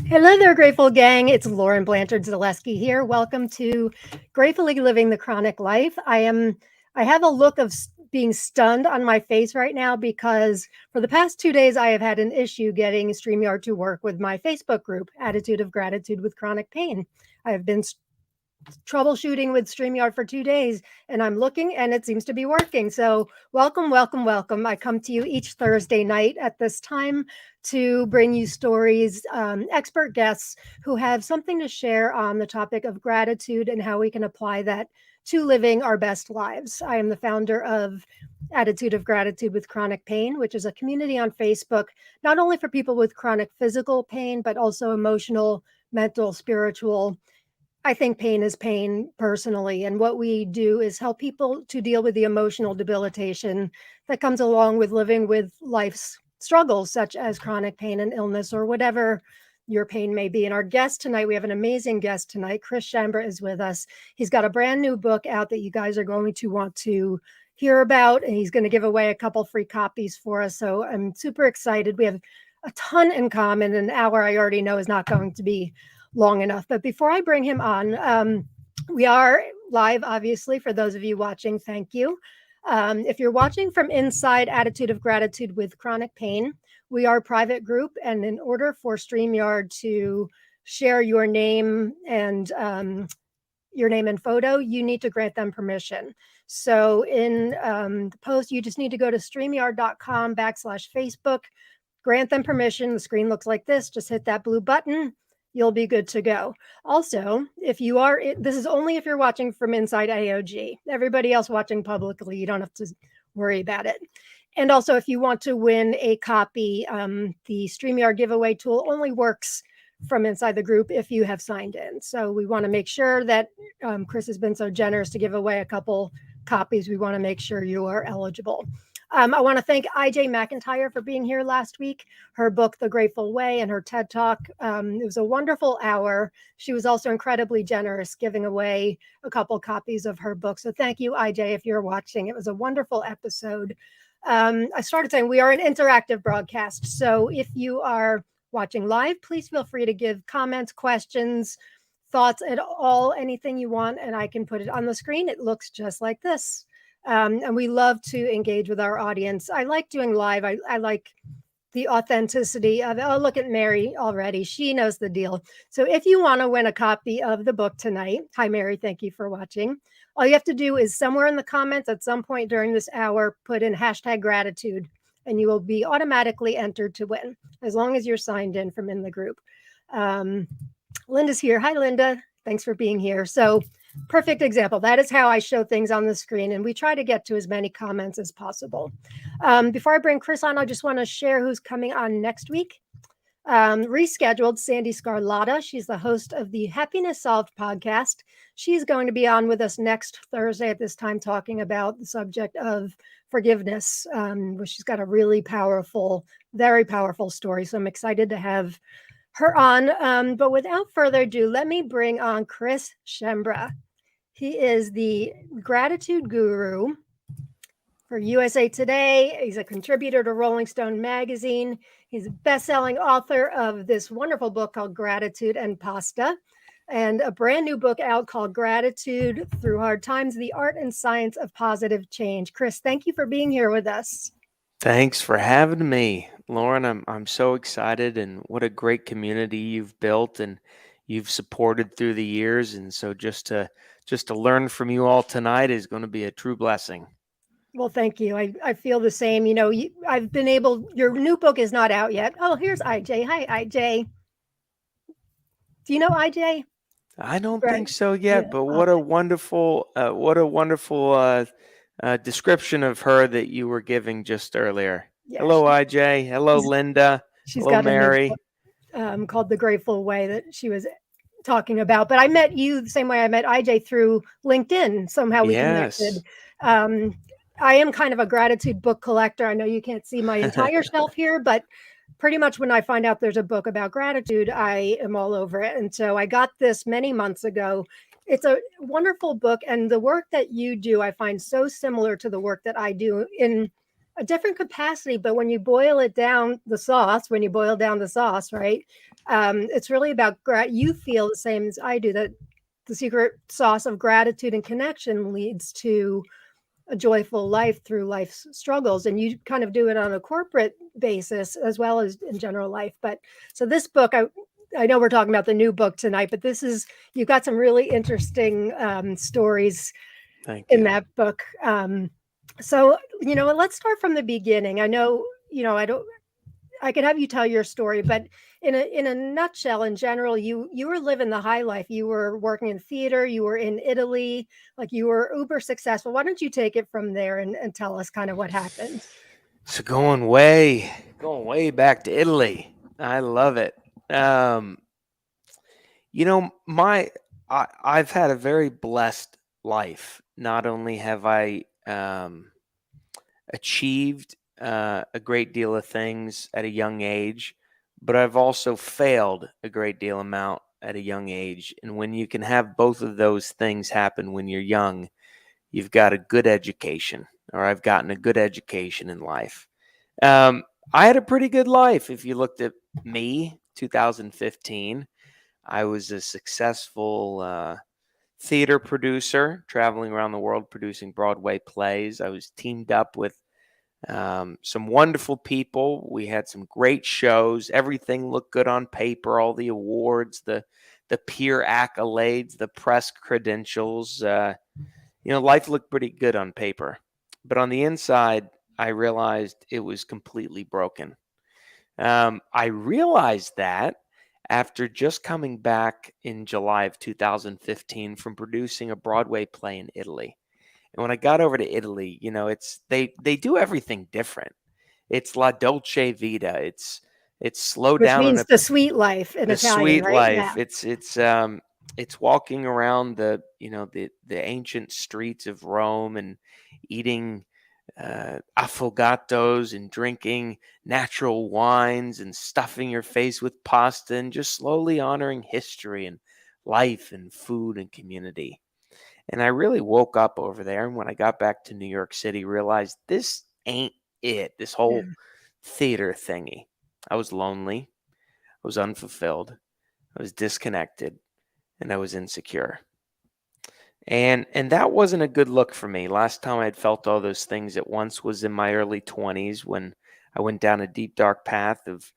Hello there, Grateful Gang. It's Lauren Blanchard Zaleski here. Welcome to Gratefully Living the Chronic Life. I have a look of being stunned on my face right now because for the past 2 days I have had an issue getting StreamYard to work with my Facebook group, Attitude of Gratitude with Chronic Pain. I have been troubleshooting with StreamYard for 2 days and I'm looking and it seems to be working. So welcome, welcome, welcome. I come to you each Thursday night at this time to bring you stories, expert guests who have something to share on the topic of gratitude and how we can apply that to living our best lives. I am the founder of Attitude of Gratitude with Chronic Pain, which is a community on Facebook, not only for people with chronic physical pain, but also emotional, mental, spiritual. I think pain is pain personally. And what we do is help people to deal with the emotional debilitation that comes along with living with life's struggles, such as chronic pain and illness or whatever your pain may be. And our guest tonight, we have an amazing guest tonight. Schembra is with us. He's got a brand new book out that you guys are going to want to hear about, and he's going to give away a couple free copies for us. So I'm super excited. We have a ton in common. An hour I already know is not going to be long enough. But before I bring him on, we are live, obviously, for those of you watching. Thank you. If you're watching from inside Attitude of Gratitude with Chronic Pain, we are a private group. And in order for StreamYard to share your name and photo, you need to grant them permission. So in the post, you just need to go to streamyard.com/Facebook, grant them permission. The screen looks like this. Just hit that blue button. You'll be good to go. Also, if you are, this is only if you're watching from inside AOG. Everybody else watching publicly, you don't have to worry about it. And also, if you want to win a copy, the StreamYard giveaway tool only works from inside the group if you have signed in. So we want to make sure that Chris has been so generous to give away a couple copies. We want to make sure you are eligible. I want to thank IJ McIntyre for being here last week. Her book, The Grateful Way, and her TED Talk. It was a wonderful hour. She was also incredibly generous, giving away a couple copies of her book. So thank you, IJ, if you're watching. It was a wonderful episode. I started saying we are an interactive broadcast. So if you are watching live, please feel free to give comments, questions, thoughts at all, anything you want, and I can put it on the screen. It looks just like this. And we love to engage with our audience. I like doing live. I like the authenticity of it. Oh, look at Mary already. She knows the deal. So if you want to win a copy of the book tonight, hi, Mary, thank you for watching. All you have to do is somewhere in the comments at some point during this hour, put in #gratitude, and you will be automatically entered to win, as long as you're signed in from in the group. Linda's here. Hi, Linda. Thanks for being here. So perfect example. That is how I show things on the screen, and we try to get to as many comments as possible. Before I bring Chris on, I just want to share who's coming on next week. Rescheduled Sandy Scarlatta. She's the host of the Happiness Solved podcast. She's going to be on with us next Thursday at this time, talking about the subject of forgiveness, where she's got a really powerful, very powerful story. So I'm excited to have her on. But without further ado, let me bring on Chris Schembra. He is the gratitude guru for USA Today. He's a contributor to Rolling Stone magazine. He's a best-selling author of this wonderful book called Gratitude and Pasta, and a brand new book out called Gratitude Through Hard Times, The Art and Science of Positive Change. Chris, thank you for being here with us. Thanks for having me, Lauren. I'm so excited, and what a great community you've built and you've supported through the years. And so just to learn from you all tonight is going to be a true blessing. Well, thank you. I feel the same. You know, I've been able, your new book is not out yet. Oh, here's IJ. Hi, IJ. Do you know IJ? I don't Right. think so yet, Yeah. but what a wonderful description of her that you were giving just earlier. Yeah, Hello, IJ. Hello, Linda. She's Hello, got Mary. a new book called The Grateful Way that she was talking about. But I met you the same way I met IJ, through LinkedIn. Somehow we connected. Yes. I am kind of a gratitude book collector. I know you can't see my entire shelf here, but pretty much when I find out there's a book about gratitude, I am all over it. And so I got this many months ago. It's a wonderful book. And the work that you do, I find so similar to the work that I do in a different capacity, but when you boil it down, when you boil down the sauce, right? It's really about you feel the same as I do, that the secret sauce of gratitude and connection leads to a joyful life through life's struggles. And you kind of do it on a corporate basis as well as in general life. But so this book, I know we're talking about the new book tonight, but you've got some really interesting stories Thank in you. that book. So, let's start from the beginning. I know, I can have you tell your story, but in a nutshell, in general, you were living the high life. You were working in theater. You were in Italy. Like, you were uber successful. Why don't you take it from there and tell us kind of what happened? So going way back to Italy. I love it. Um, I've had a very blessed life. Not only have I achieved a great deal of things at a young age, but I've also failed a great deal amount at a young age. And when you can have both of those things happen when you're young, you've got a good education, or I've gotten a good education in life. Um, I had a pretty good life. If you looked at me, 2015, I was a successful theater producer, traveling around the world producing Broadway plays. I was teamed up with some wonderful people. We had some great shows. Everything looked good on paper. All the awards, the peer accolades, the press credentials. Life looked pretty good on paper, but on the inside, I realized it was completely broken. I realized that after just coming back in July of 2015 from producing a Broadway play in Italy. And when I got over to Italy, it's they do everything different. It's la dolce vita. It's slow Which down on means the sweet life in the Italian, sweet right? Yeah. life. It's walking around the ancient streets of Rome and eating affogatos and drinking natural wines and stuffing your face with pasta and just slowly honoring history and life and food and community. And I really woke up over there. And when I got back to New York City, realized this ain't it, this Yeah. whole theater thingy. I was lonely. I was unfulfilled. I was disconnected, and I was insecure. And that wasn't a good look for me. Last time I'd felt all those things at once was in my early 20s, when I went down a deep, dark path of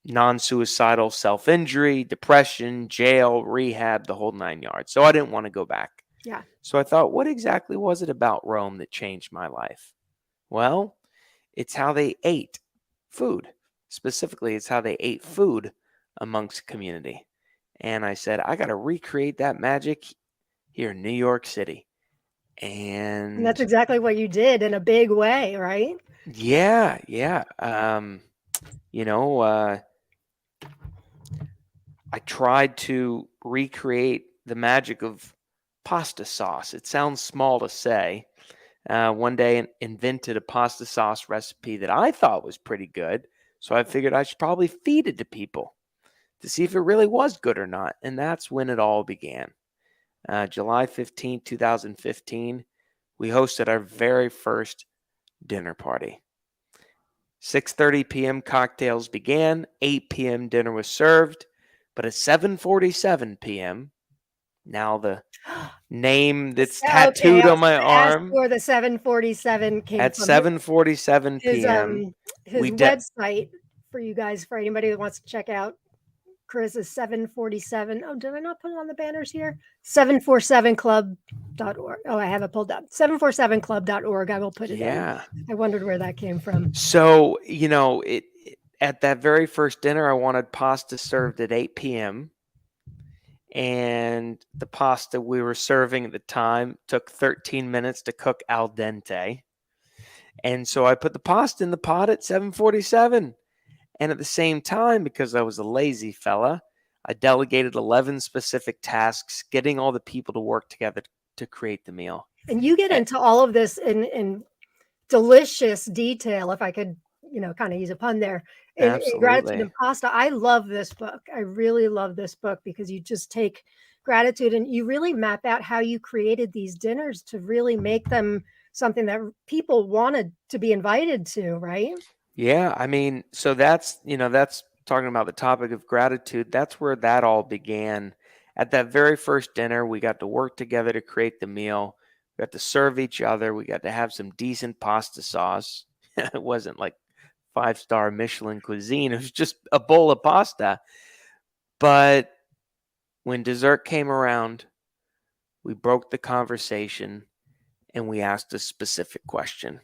non-suicidal self-injury, depression, jail, rehab, the whole 9 yards. So I didn't want to go back. Yeah. So I thought, what exactly was it about Rome that changed my life? Well, it's how they ate food. Specifically, it's how they ate food amongst community. And I said, I got to recreate that magic here in New York City. And that's And exactly what you did in a big way, right? yeah. You know, I tried to recreate the magic of pasta sauce. It sounds small to say. One day invented a pasta sauce recipe that I thought was pretty good. So I figured I should probably feed it to people to see if it really was good or not. And that's when it all began. July 15th, 2015, we hosted our very first dinner party. 6:30 p.m. cocktails began, 8 p.m. dinner was served, but at 7:47 p.m., now the name that's Okay, tattooed I on was my gonna ask arm, where the 747 came at from. 7:47 His p.m., his we de- website for you guys, for anybody that wants to check out Chris, is 747. Oh, did I not put it on the banners here? 747club.org. Oh, I have it pulled up. 747club.org. I will put it in. yeah. I wondered where that came from. So, at that very first dinner, I wanted pasta served at 8 p.m. And the pasta we were serving at the time took 13 minutes to cook al dente. And so I put the pasta in the pot at 7:47. And at the same time, because I was a lazy fella, I delegated 11 specific tasks, getting all the people to work together to create the meal. And you get A- into all of this in delicious detail, if I could, kind of use a pun there, in Gratitude Absolutely. and Pasta. I love this book. I really love this book because you just take gratitude and you really map out how you created these dinners to really make them something that people wanted to be invited to, right? Yeah, I mean, so that's talking about the topic of gratitude. That's where that all began. At that very first dinner, we got to work together to create the meal. We got to serve each other. We got to have some decent pasta sauce. It wasn't like five-star Michelin cuisine. It was just a bowl of pasta. But when dessert came around, we broke the conversation and we asked a specific question.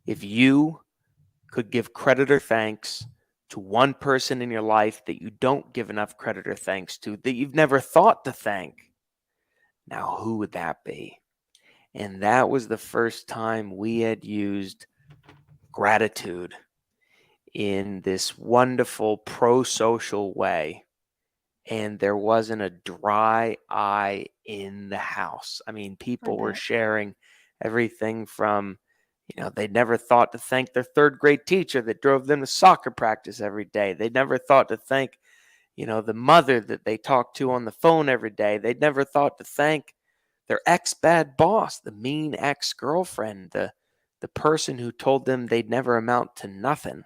If you could give credit or thanks to one person in your life that you don't give enough credit or thanks to, that you've never thought to thank, now who would that be? And that was the first time we had used gratitude in this wonderful pro-social way. And there wasn't a dry eye in the house. I mean, people were sharing everything from, they'd never thought to thank their third grade teacher that drove them to soccer practice every day. They'd never thought to thank, the mother that they talked to on the phone every day. They'd never thought to thank their ex-bad boss, the mean ex-girlfriend, the person who told them they'd never amount to nothing.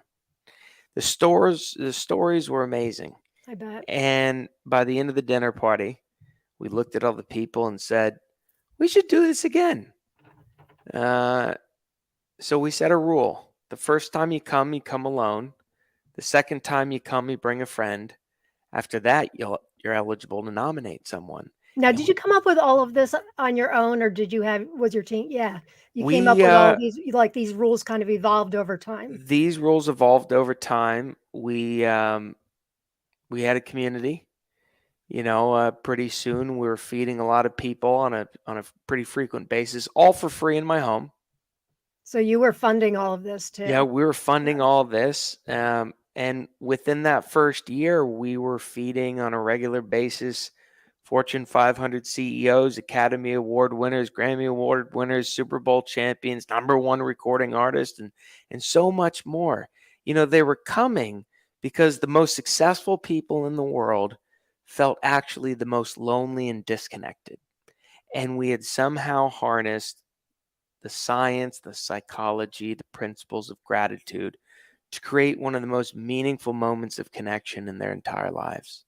The stories were amazing. I bet. And by the end of the dinner party, we looked at all the people and said, we should do this again. So we set a rule. The first time you come alone. The second time you come, you bring a friend. After that, you're eligible to nominate someone. Now, did you come up with all of this on your own, or was your team? Yeah, you came up We with all of these rules kind of evolved over time. These rules evolved over time. We had a community. Pretty soon we were feeding a lot of people on a pretty frequent basis, all for free in my home. So you were funding all of this too? Yeah, we were funding all of this. And within that first year, we were feeding on a regular basis Fortune 500 CEOs, Academy Award winners, Grammy Award winners, Super Bowl champions, #1 recording artists, and so much more. They were coming because the most successful people in the world felt actually the most lonely and disconnected. And we had somehow harnessed the science, the psychology, the principles of gratitude to create one of the most meaningful moments of connection in their entire lives.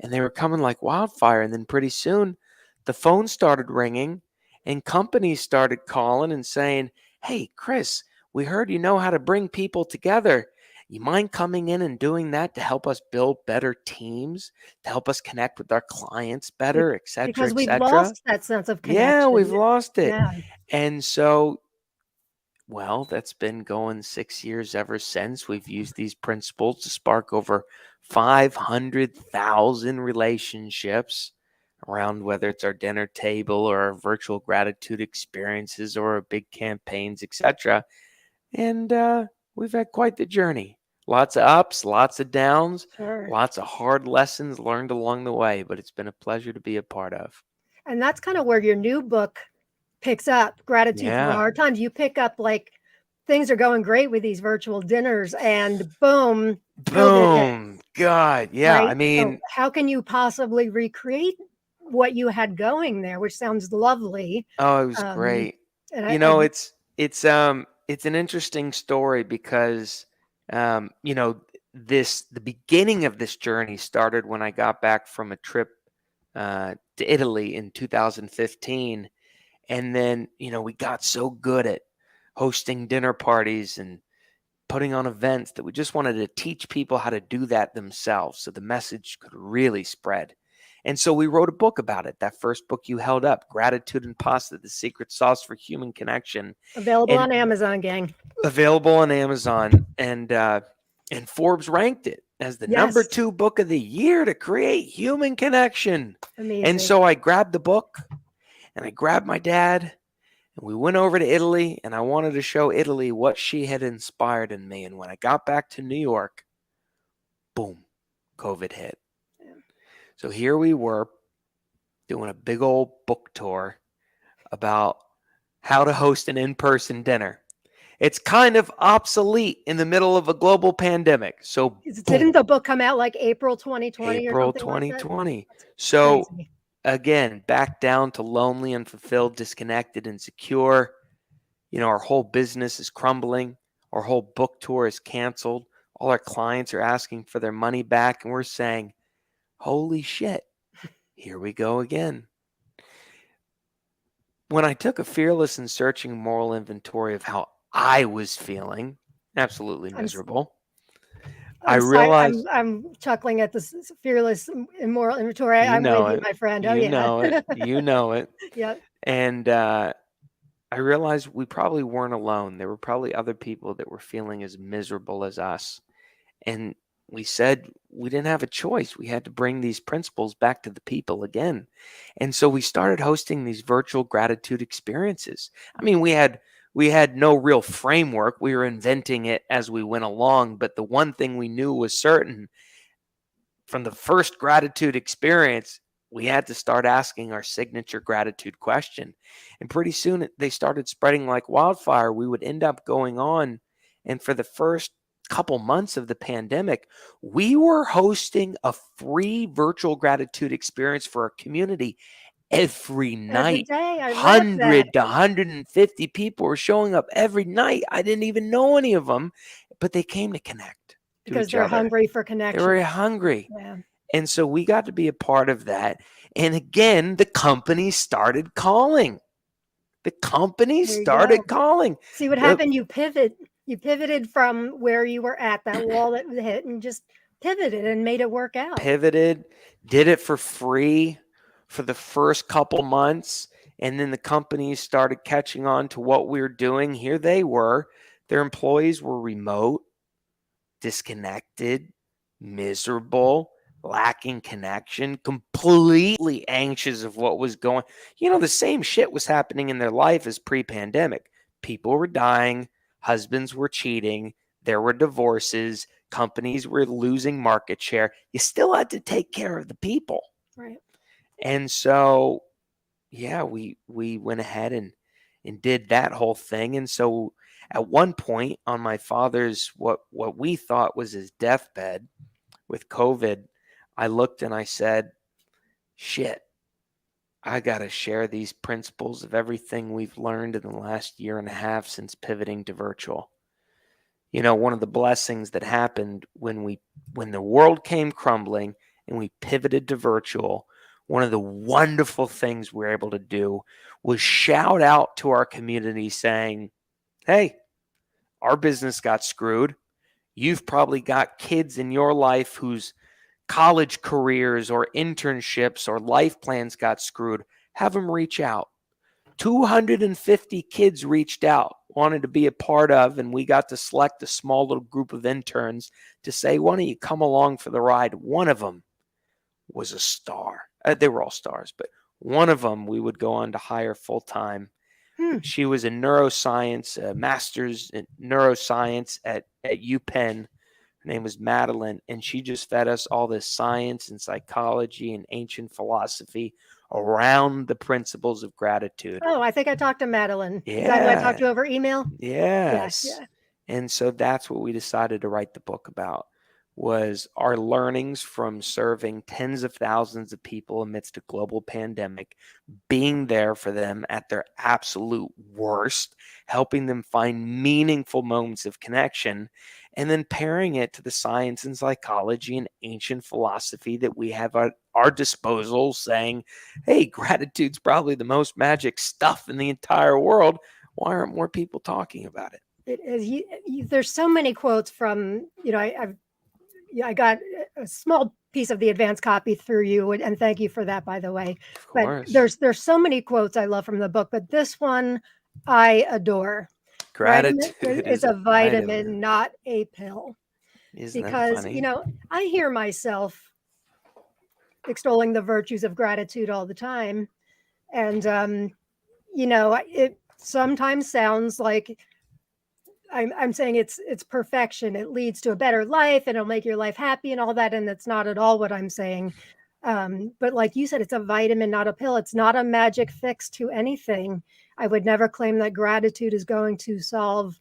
And they were coming like wildfire. And then pretty soon the phone started ringing and companies started calling and saying, hey, Chris, we heard you know how to bring people together. You mind coming in and doing that to help us build better teams, to help us connect with our clients better, et cetera, because et we've cetera? lost that sense of connection. Yeah, we've lost it. Yeah. And so, well, that's been going 6 years ever since. We've used these principles to spark over 500,000 relationships around whether it's our dinner table or our virtual gratitude experiences or our big campaigns, etc. And we've had quite the journey. Lots of ups, lots of downs, Sure. Lots of hard lessons learned along the way, but it's been a pleasure to be a part of. And that's kind of where your new book picks up, Gratitude for Hard Times. You pick up like things are going great with these virtual dinners and boom, boom. God, yeah. Right? I mean, so how can you possibly recreate what you had going there, which sounds lovely? Oh, it was great. And it's an interesting story because the beginning of this journey started when I got back from a trip to Italy in 2015. And then, we got so good at hosting dinner parties and putting on events that we just wanted to teach people how to do that themselves so the message could really spread. And so we wrote a book about it. That first book you held up, Gratitude and Pasta, The Secret Sauce for Human Connection. Available on Amazon, gang. Available on Amazon. And Forbes ranked it as the #2 book of the year to create human connection. Amazing. And so I grabbed the book and I grabbed my dad and we went over to Italy and I wanted to show Italy what she had inspired in me. And when I got back to New York, boom, COVID hit. So here we were doing a big old book tour about how to host an in-person dinner. It's kind of obsolete in the middle of a global pandemic. So didn't the book come out like April 2020 April or something 2020. like that? So crazy. again, back down to lonely, unfulfilled, disconnected, insecure. Our whole business is crumbling. Our whole book tour is canceled. All our clients are asking for their money back. And we're saying, holy shit, here we go again. When I took a fearless and searching moral inventory of how I was feeling, absolutely miserable, I I'm sorry. realized, I'm chuckling at this fearless immoral inventory. you I'm with know you, it, my friend. Oh you yeah. know it, you know it. Yep. And I realized we probably weren't alone. There were probably other people that were feeling as miserable as us. And we said we didn't have a choice. We had to bring these principles back to the people again. And so we started hosting these virtual gratitude experiences. I mean, we had no real framework. We were inventing it as we went along, but the one thing we knew was certain from the first gratitude experience, we had to start asking our signature gratitude question. And pretty soon they started spreading like wildfire. We would end up going on. And for the first couple months of the pandemic, we were hosting a free virtual gratitude experience for our community every Every night. day. I love that 100 to 150 people were showing up every night. I didn't even know any of them, but they came to connect to because each they're other. hungry for They connection. were hungry. Yeah. And so we got to be a part of that. And again, the company started calling. The company There you started go. calling. See what happened? You pivoted from where you were at, that wall that was hit, and just pivoted and made it work out. Pivoted, did it for free for the first couple months. And then the companies started catching on to what we were doing. Here they were. Their employees were remote, disconnected, miserable, lacking connection, completely anxious of what was going. The same shit was happening in their life as pre-pandemic. People were dying, husbands were cheating, there were divorces, companies were losing market share. You still had to take care of the people. Right. And so, yeah, we went ahead and did that whole thing. And so at one point on my father's what we thought was his deathbed with COVID, I looked and I said, shit, I got to share these principles of everything we've learned in the last year and a half since pivoting to virtual. One of the blessings that happened when the world came crumbling and we pivoted to virtual, one of the wonderful things we were able to do was shout out to our community saying, hey, our business got screwed. You've probably got kids in your life whose college careers or internships or life plans got screwed. Have them reach out. 250 kids reached out, wanted to be a part of, and we got to select a small little group of interns to say, why don't you come along for the ride? One of them was a star. They were all stars, but one of them we would go on to hire full time. She was a neuroscience, a master's in neuroscience at UPenn. Her name was Madeline, and she just fed us all this science and psychology and ancient philosophy around the principles of gratitude. Oh, I think I talked to Madeline. Yeah. Is that who I talked to over email? Yes. Yeah. And so that's what we decided to write the book about, was our learnings from serving tens of thousands of people amidst a global pandemic, being there for them at their absolute worst, helping them find meaningful moments of connection, and then pairing it to the science and psychology and ancient philosophy that we have at our disposal, saying, hey, gratitude's probably the most magic stuff in the entire world. Why aren't more people talking about it? It is. There's so many quotes from, I got a small piece of the advanced copy through you, and thank you for that, by the way. Of But course. there's so many quotes I love from the book, but this one I adore. Gratitude It's is a a vitamin, not a pill. Isn't that Because, funny? I hear myself extolling the virtues of gratitude all the time. And, it sometimes sounds like I'm saying it's perfection. It leads to a better life and it'll make your life happy and all that. And that's not at all what I'm saying. But like you said, it's a vitamin, not a pill. It's not a magic fix to anything. I would never claim that gratitude is going to solve,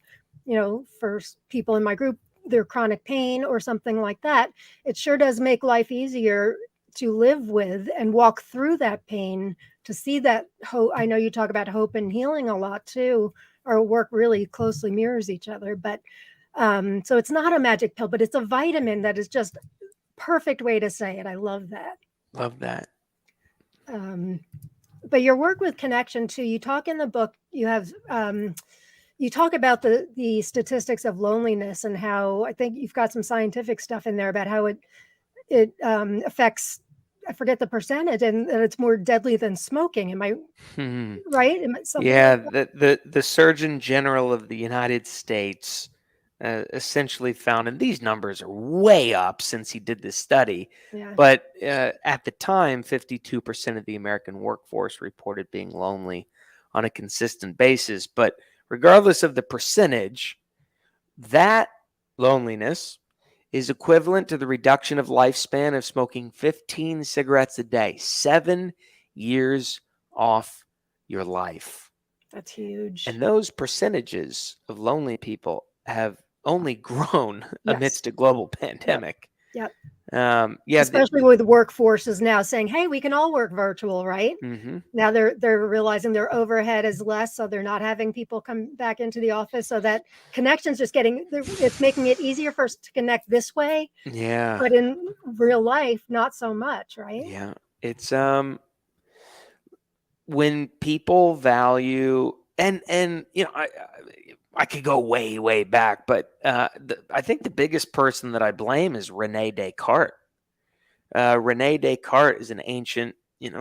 for people in my group, their chronic pain or something like that. It sure does make life easier, to live with and walk through that pain to see that hope. I know you talk about hope and healing a lot too. Our work really closely mirrors each other, but so it's not a magic pill, but it's a vitamin that is just perfect way to say it. I love that. Love that. Um, but your work with connection too, you talk in the book, you talk about the statistics of loneliness and how I think you've got some scientific stuff in there about how it affects, I forget the percentage, and that it's more deadly than smoking. Am I Hmm. right? Something Yeah, like that? the Surgeon General of the United States essentially found, and these numbers are way up since he did this study, Yeah. but at the time, 52% of the American workforce reported being lonely on a consistent basis. But regardless of the percentage, that loneliness is equivalent to the reduction of lifespan of smoking 15 cigarettes a day, 7 years off your life. That's huge. And those percentages of lonely people have only grown Yes. amidst a global Yep. pandemic. Yep. Yeah. Especially with workforces now saying, "Hey, we can all work virtual," right? Mm-hmm. Now they're realizing their overhead is less, so they're not having people come back into the office. So that connection's just it's making it easier for us to connect this way, Yeah. but in real life, not so much, right? Yeah. It's when people value, and I could go way back, but I think the biggest person that I blame is Rene Descartes. Rene Descartes is an ancient,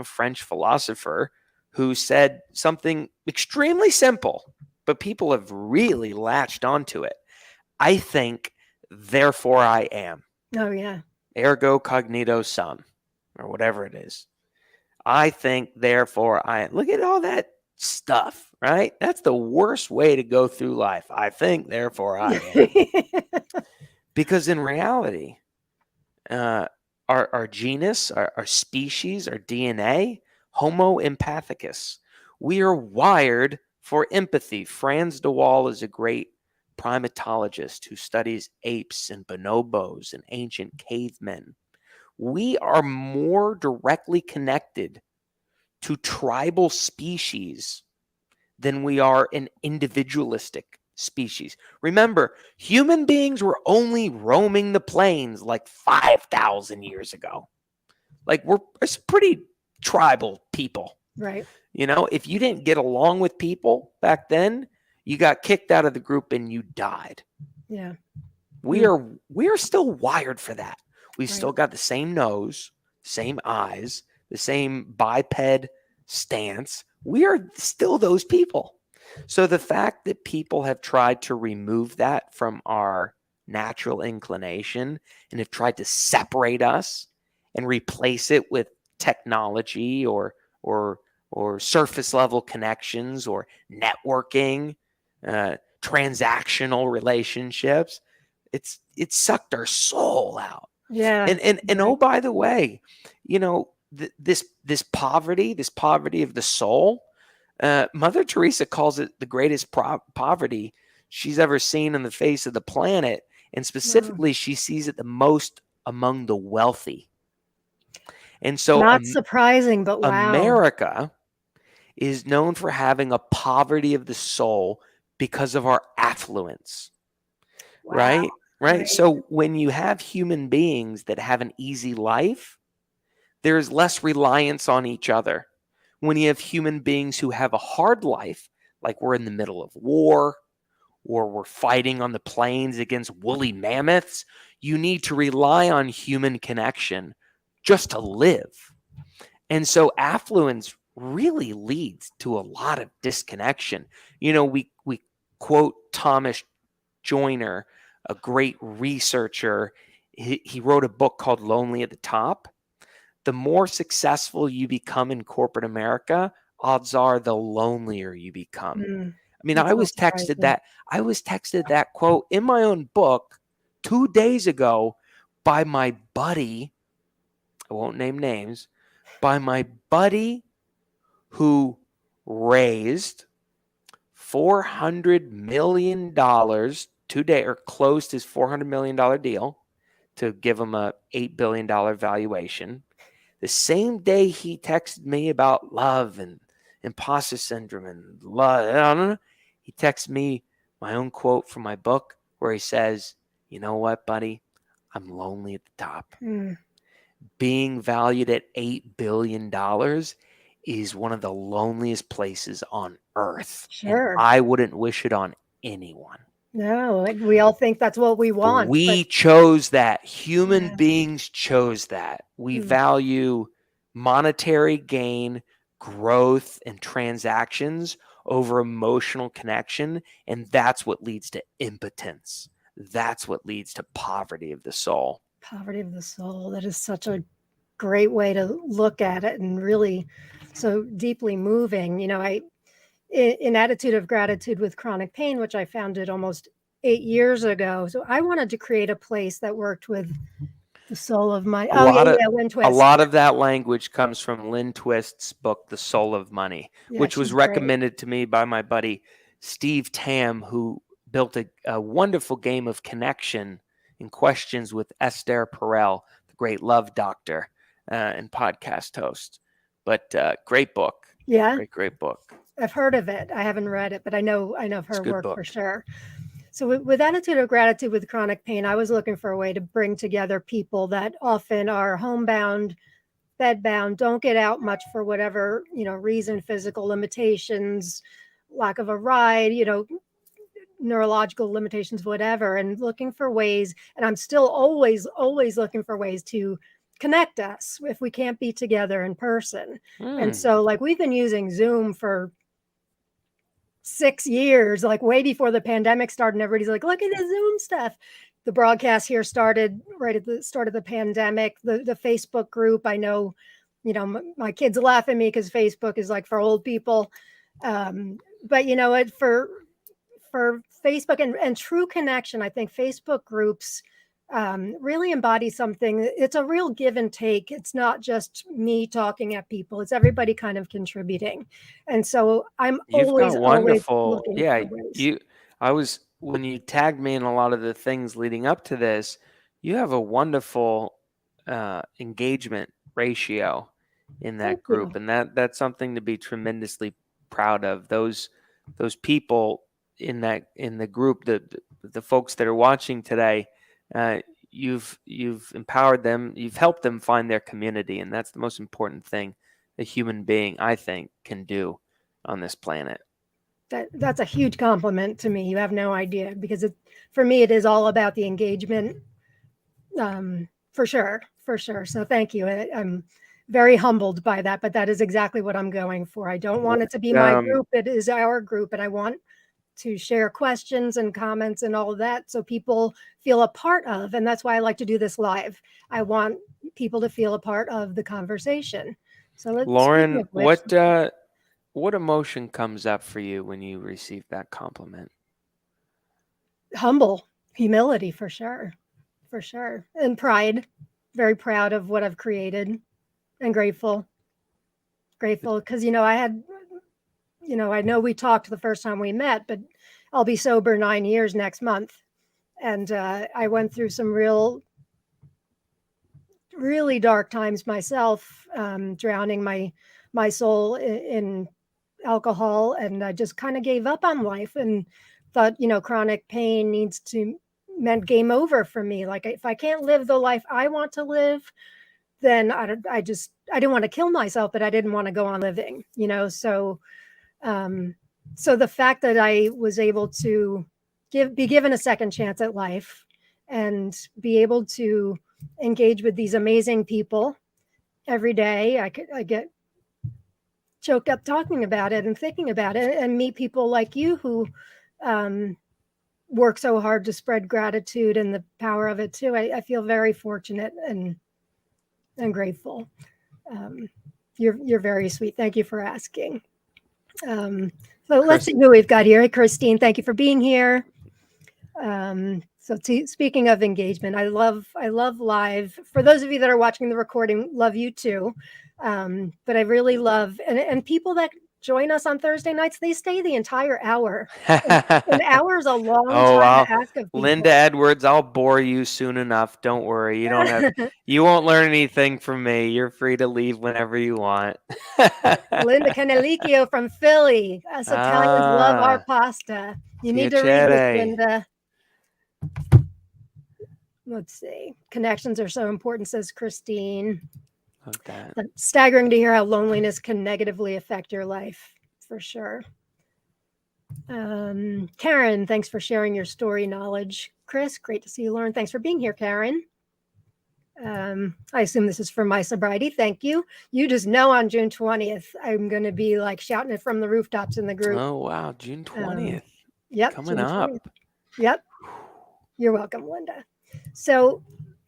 French philosopher who said something extremely simple, but people have really latched onto it. I think, therefore I am. Oh yeah. Ergo cognito sum, or whatever it is. I think, therefore I am. Look at all that stuff, right? That's the worst way to go through life. I think, therefore I am. Because in reality, our genus, our species, our DNA, Homo empathicus, we are wired for empathy. Franz de Waal is a great primatologist who studies apes and bonobos and ancient cavemen. We are more directly connected to tribal species than we are an individualistic species. Remember, human beings were only roaming the plains like 5,000 years ago. Like, we're pretty tribal people. Right. If you didn't get along with people back then, you got kicked out of the group and you died. Yeah. We are still wired for that. We've Right. still got the same nose, same eyes, the same biped stance. We are still those people. So the fact that people have tried to remove that from our natural inclination and have tried to separate us and replace it with technology or surface level connections or networking, transactional relationships, it's sucked our soul out. Yeah. And oh, by the way, this poverty of the soul, Mother Teresa calls it the greatest poverty she's ever seen on the face of the planet, and specifically, she sees it the most among the wealthy. And so, Not surprising, but wow. America is known for having a poverty of the soul because of our affluence. Wow. Right? Right. So when you have human beings that have an easy life, there's less reliance on each other. When you have human beings who have a hard life, like we're in the middle of war or we're fighting on the plains against woolly mammoths, you need to rely on human connection just to live. And so affluence really leads to a lot of disconnection. We quote Thomas Joyner, a great researcher. He wrote a book called Lonely at the Top. The more successful you become in corporate America, odds are the lonelier you become. I mean, That's I not was texted surprising. that. I was texted that quote in my own book 2 days ago by my buddy. I won't name names. By my buddy who raised $400 million today, or closed his $400 million deal to give him a $8 billion valuation. The same day he texted me about love and imposter syndrome and love, I don't know, he texted me my own quote from my book where he says, "You know what, buddy? I'm lonely at the top. Being valued at $8 billion is one of the loneliest places on earth. And Sure. I wouldn't wish it on anyone." No, we all think that's what we But want, but we chose that. Human yeah. beings chose that. We Mm. value monetary gain, growth, and transactions over emotional connection. And that's what leads to impotence. That's what leads to poverty of the soul. Poverty of the soul. That is such a great way to look at it, and really so deeply moving. In Attitude of Gratitude with Chronic Pain, which I founded almost 8 years ago. So I wanted to create a place that worked with the soul of money. A Oh yeah, lot of yeah, Lynn a Twist. lot of that language comes from Lynn Twist's book, The Soul of Money, Yeah, which was she's great. recommended to me by my buddy Steve Tam, who built a wonderful game of connection and questions with Esther Perel, the great love doctor and podcast host. But great book. Yeah, Great book. I've heard of it. I haven't read it, but I know of It's a her good work book. for sure. So with Attitude of Gratitude with Chronic Pain, I was looking for a way to bring together people that often are homebound, bedbound, don't get out much for whatever, reason, physical limitations, lack of a ride, neurological limitations, whatever, and looking for ways. And I'm still always looking for ways to connect us if we can't be together in person. And so, like, we've been using Zoom for 6 years, like way before the pandemic started. And everybody's like, look at the Zoom stuff. The broadcast here started right at the start of the pandemic. The Facebook group, I know, my kids laugh at me because Facebook is like for old people. But you know what, for Facebook and true connection, I think Facebook groups really embody something. It's a real give and take. It's not just me talking at people. It's everybody kind of contributing. And so I'm You've got always wonderful, looking yeah. for ways. I was when you tagged me in a lot of the things leading up to this. You have a wonderful engagement ratio in Thank that you. group, and that's something to be tremendously proud of. Those people in the group, the folks that are watching today, you've empowered them, you've helped them find their community, and that's the most important thing a human being, I think, can do on this planet. That's a huge compliment to me. You have no idea, because for me it is all about the engagement. For sure, for sure. So thank you. I'm very humbled by that, but that is exactly what I'm going for. I don't want it to be my Um, group. It is our group, and I want to share questions and comments and all of that so people feel a part of. And that's why I like to do this live. I want people to feel a part of the conversation. So speaking Lauren, of which, what emotion comes up for you when you receive that compliment? humble, humility for sure, for sure. And pride, very proud of what I've created, and grateful because, I know we talked the first time we met, but I'll be sober 9 years next month. And I went through some really dark times myself, drowning my soul in alcohol, and I just kind of gave up on life and thought, chronic pain meant game over for me. Like, if I can't live the life I want to live, then I didn't want to kill myself, but I didn't want to go on living, so the fact that I was able to be given a second chance at life and be able to engage with these amazing people every day, I get choked up talking about it and thinking about it, and meet people like you who work so hard to spread gratitude and the power of it too. I feel very fortunate and grateful. You're very sweet. Thank you for asking. So let's see who we've got here. Hey, Christine, thank you for being here. Speaking of engagement, I love live. For those of you that are watching the recording, love you too. But I really love and people that join us on Thursday nights. They stay the entire hour. An hour is a long Oh, time to ask of Linda people. Edwards, I'll bore you soon enough. Don't worry. You won't learn anything from me. You're free to leave whenever you want. Linda Canelicchio from Philly. Us Italians love our pasta. You need to read this, Piacere. Linda. Let's see. Connections are so important, says Christine. Love that. It's staggering to hear how loneliness can negatively affect your life, for sure. Karen, thanks for sharing your story knowledge. Chris, great to see you, Lauren. Thanks for being here, Karen. I assume this is for my sobriety. Thank you. You just know on June 20th, I'm going to be like shouting it from the rooftops in the group. Oh, wow. June 20th. Yep. Coming June up. 20th. Yep. You're welcome, Linda. So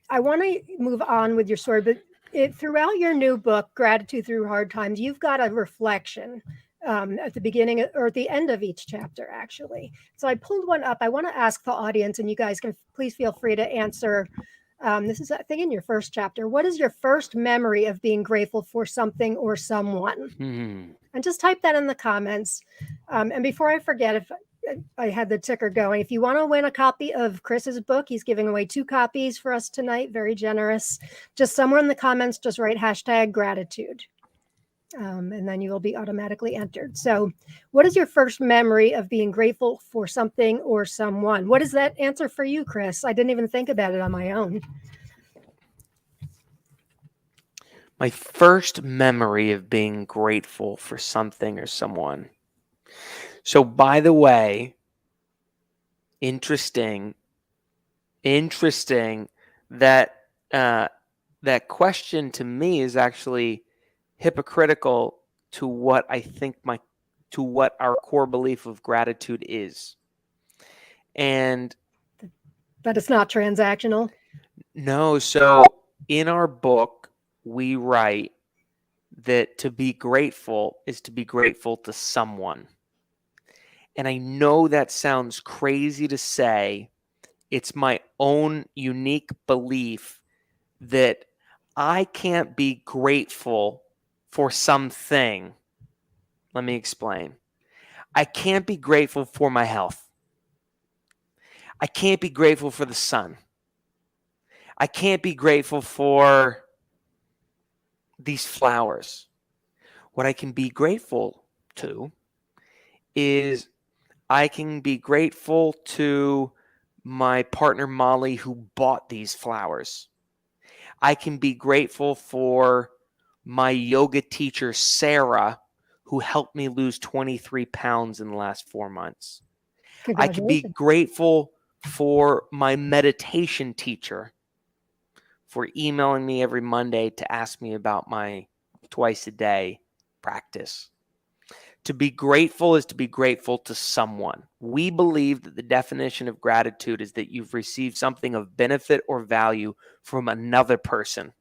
I want to move on with your story, but throughout your new book, Gratitude Through Hard Times, you've got a reflection at the beginning or at the end of each chapter, actually. So I pulled one up. I want to ask the audience, and you guys can please feel free to answer. This is, I think, in your first chapter. What is your first memory of being grateful for something or someone? And just type that in the comments. And before I forget, if I had the ticker going, if you want to win a copy of Chris's book, he's giving away 2 copies for us tonight. Very generous. Just somewhere in the comments, just write #gratitude. And then you will be automatically entered. So what is your first memory of being grateful for something or someone? What is that answer for you, Chris? I didn't even think about it on my own. My first memory of being grateful for something or someone. So, by the way, interesting that that question to me is actually hypocritical to what I think to what our core belief of gratitude is. And that it's not transactional. No, so in our book we write that to be grateful is to be grateful to someone. And I know that sounds crazy to say. It's my own unique belief that I can't be grateful for something. Let me explain. I can't be grateful for my health. I can't be grateful for the sun. I can't be grateful for these flowers. What I can be grateful to is I can be grateful to my partner Molly who bought these flowers. I can be grateful for my yoga teacher Sarah who helped me lose 23 pounds in the last 4 months. I can be grateful for my meditation teacher for emailing me every Monday to ask me about my twice a day practice. To be grateful is to be grateful to someone. We believe that the definition of gratitude is that you've received something of benefit or value from another person.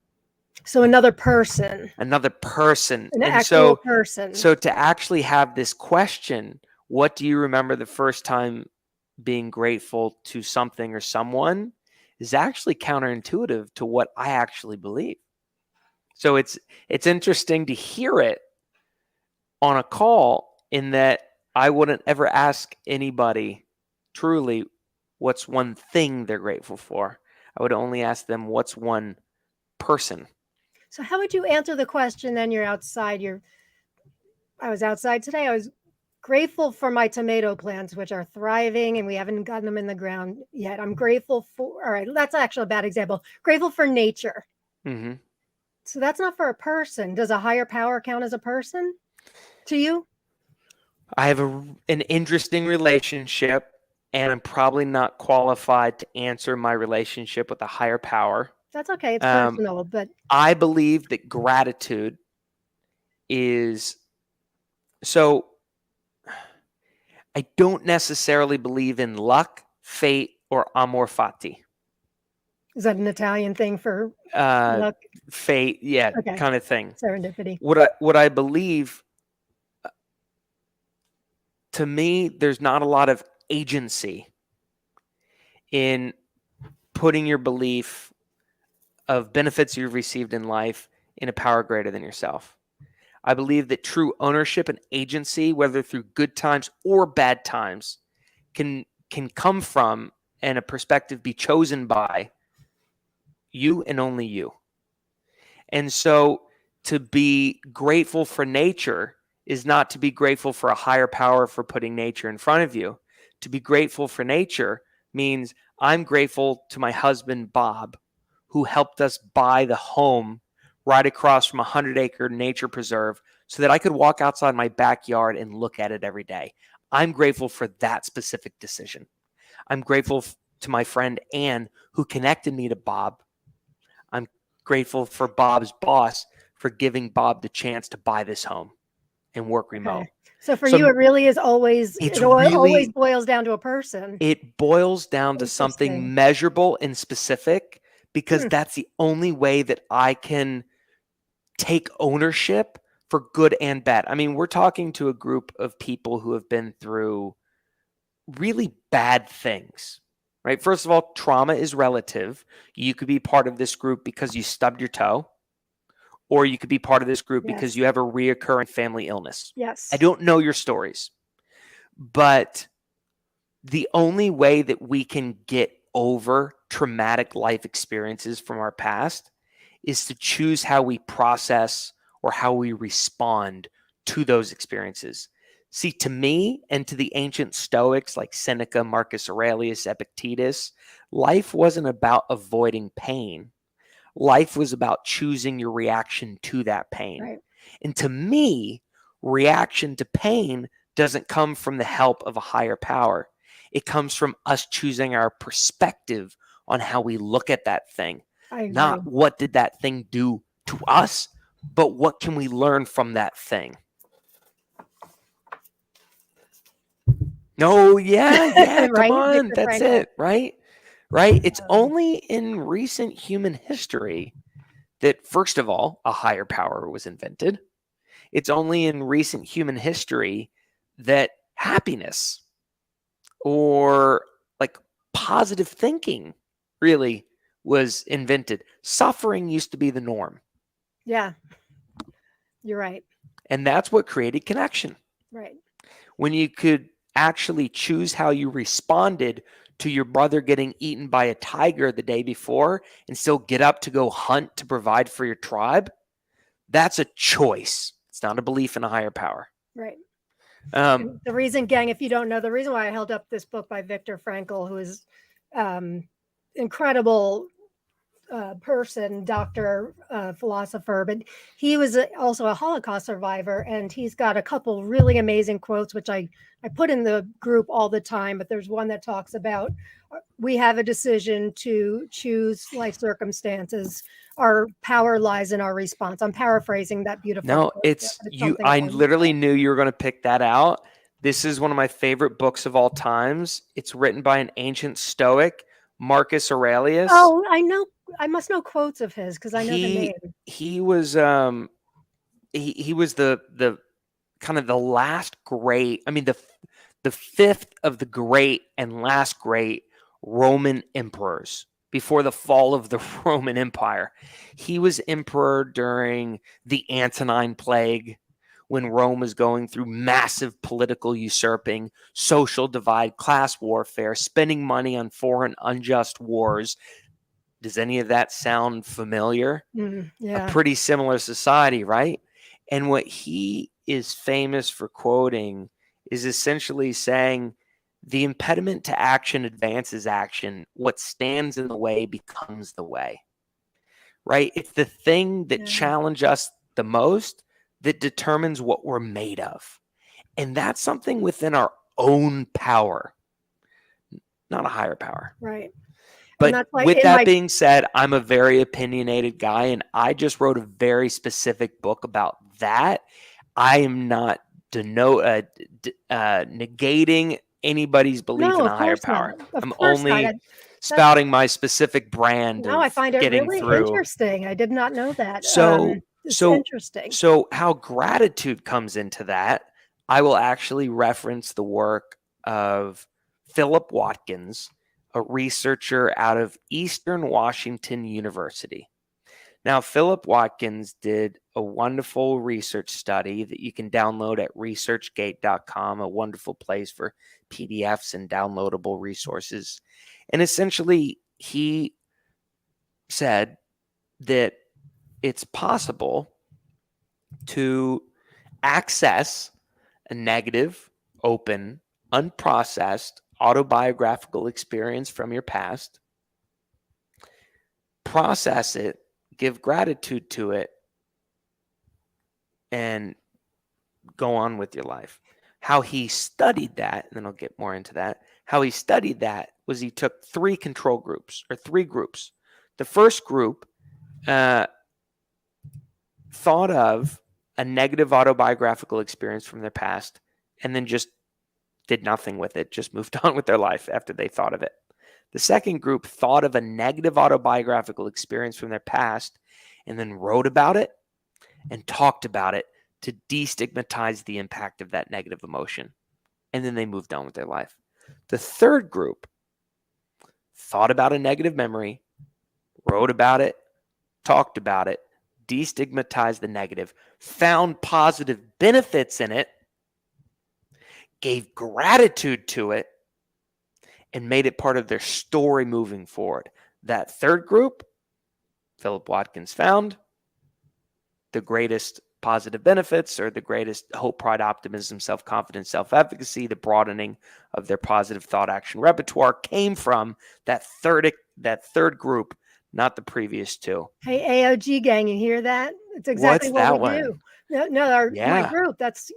So another person. Another person. An and actual person. So to actually have this question, what do you remember the first time being grateful to something or someone, is actually counterintuitive to what I actually believe. So it's interesting to hear it on a call in that I wouldn't ever ask anybody truly what's one thing they're grateful for. I would only ask them what's one person. So how would you answer the question then? You're outside. I was outside today. I was grateful for my tomato plants, which are thriving, and we haven't gotten them in the ground yet. I'm grateful for, all right, that's actually a bad example. Grateful for nature. Mm-hmm. So that's not for a person. Does a higher power count as a person to you? I have an interesting relationship, and I'm probably not qualified to answer my relationship with a higher power. That's okay. It's personal, but I believe that gratitude is so. I don't necessarily believe in luck, fate, or amor fati. Is that an Italian thing for luck? Fate, yeah, okay. kind of thing. Serendipity. What I believe, to me, there's not a lot of agency in putting your belief of benefits you've received in life in a power greater than yourself. I believe that true ownership and agency, whether through good times or bad times, can come from, and a perspective be chosen by, you and only you. And so to be grateful for nature is not to be grateful for a higher power for putting nature in front of you. To be grateful for nature means I'm grateful to my husband, Bob, who helped us buy the home right across from a 100-acre nature preserve so that I could walk outside my backyard and look at it every day. I'm grateful for that specific decision. I'm grateful to my friend Ann, who connected me to Bob. I'm grateful for Bob's boss for giving Bob the chance to buy this home and work remote. Okay. So for you, So it really is always, it's always really, boils down to a person. it boils down to something Interesting. measurable and specific, because Hmm. that's the only way that I can take ownership for good and bad. I mean, we're talking to a group of people who have been through really bad things, right? First of all, trauma is relative. You could be part of this group because you stubbed your toe, or you could be part of this group because Yes. you have a reoccurring family illness. I Yes. don't know your stories, but the only way that we can get over traumatic life experiences from our past is to choose how we process or how we respond to those experiences. See, to me and to the ancient Stoics like Seneca, Marcus Aurelius, Epictetus, life wasn't about avoiding pain. Life was about choosing your reaction to that pain. Right. And to me, reaction to pain doesn't come from the help of a higher power. It comes from us choosing our perspective on how we look at that thing. I agree. Not what did that thing do to us, but what can we learn from that thing? No, yeah, come Right? on. Viktor That's Frankl. it, right? Right? It's only in recent human history that, first of all, a higher power was invented. It's only in recent human history that happiness or like positive thinking really was invented. Suffering used to be the norm. Yeah. You're right. And that's what created connection. Right. When you could actually choose how you responded to your brother getting eaten by a tiger the day before and still get up to go hunt to provide for your tribe, that's a choice. It's not a belief in a higher power. Right. Um, The reason, gang, if you don't know, the reason why I held up this book by Viktor Frankl, who is incredible person, doctor, philosopher, but he was also a Holocaust survivor, and he's got a couple really amazing quotes, which I put in the group all the time. But there's one that talks about we have a decision to choose life circumstances. Our power lies in our response. I'm paraphrasing that beautiful no, quote, but it's it's you. something I along those literally lines. knew you were going to pick that out. This is one of my favorite books of all times. It's written by an ancient Stoic, Marcus Aurelius. Oh, I know. I must know quotes of his because I know the name. He was he was the kind of the last great, I mean the fifth of the great and last great Roman emperors before the fall of the Roman Empire. He was emperor during the Antonine Plague, when Rome was going through massive political usurping, social divide, class warfare, spending money on foreign unjust wars. Does any of that sound familiar? A Yeah. pretty similar society, right? And what he is famous for quoting is essentially saying the impediment to action advances action. What stands in the way becomes the way, right? It's the thing that Yeah. challenges us the most that determines what we're made of. And that's something within our own power, not a higher power. Right. And But that's why with in that my being said, I'm a very opinionated guy, and I just wrote a very specific book about that. I am not negating anybody's belief no, in of a higher course not. power. Of I'm course not. only That's spouting my specific brand no, I of find it getting really through. interesting. I did not know that. So, It's so, interesting. so how gratitude comes into that, I will actually reference the work of Philip Watkins, a researcher out of Eastern Washington University. Now, Philip Watkins did a wonderful research study that you can download at researchgate.com, a wonderful place for PDFs and downloadable resources. And essentially, he said that it's possible to access a negative, open, unprocessed autobiographical experience from your past, process it, give gratitude to it, and go on with your life. How he studied that, and then I'll get more into that. How he studied that was he took three control groups, or three groups. The first group thought of a negative autobiographical experience from their past and then just did nothing with it, just moved on with their life after they thought of it. The second group thought of a negative autobiographical experience from their past and then wrote about it and talked about it to destigmatize the impact of that negative emotion. And then they moved on with their life. The third group thought about a negative memory, wrote about it, talked about it, destigmatized the negative, found positive benefits in it, gave gratitude to it, and made it part of their story moving forward. That third group, Philip Watkins found the greatest positive benefits, or the greatest hope, pride, optimism, self-confidence, self-efficacy, the broadening of their positive thought action repertoire came from that third group, not the previous two. Hey, AOG gang, you hear that? It's exactly What's what that we one? do. No, my Yeah. group. That's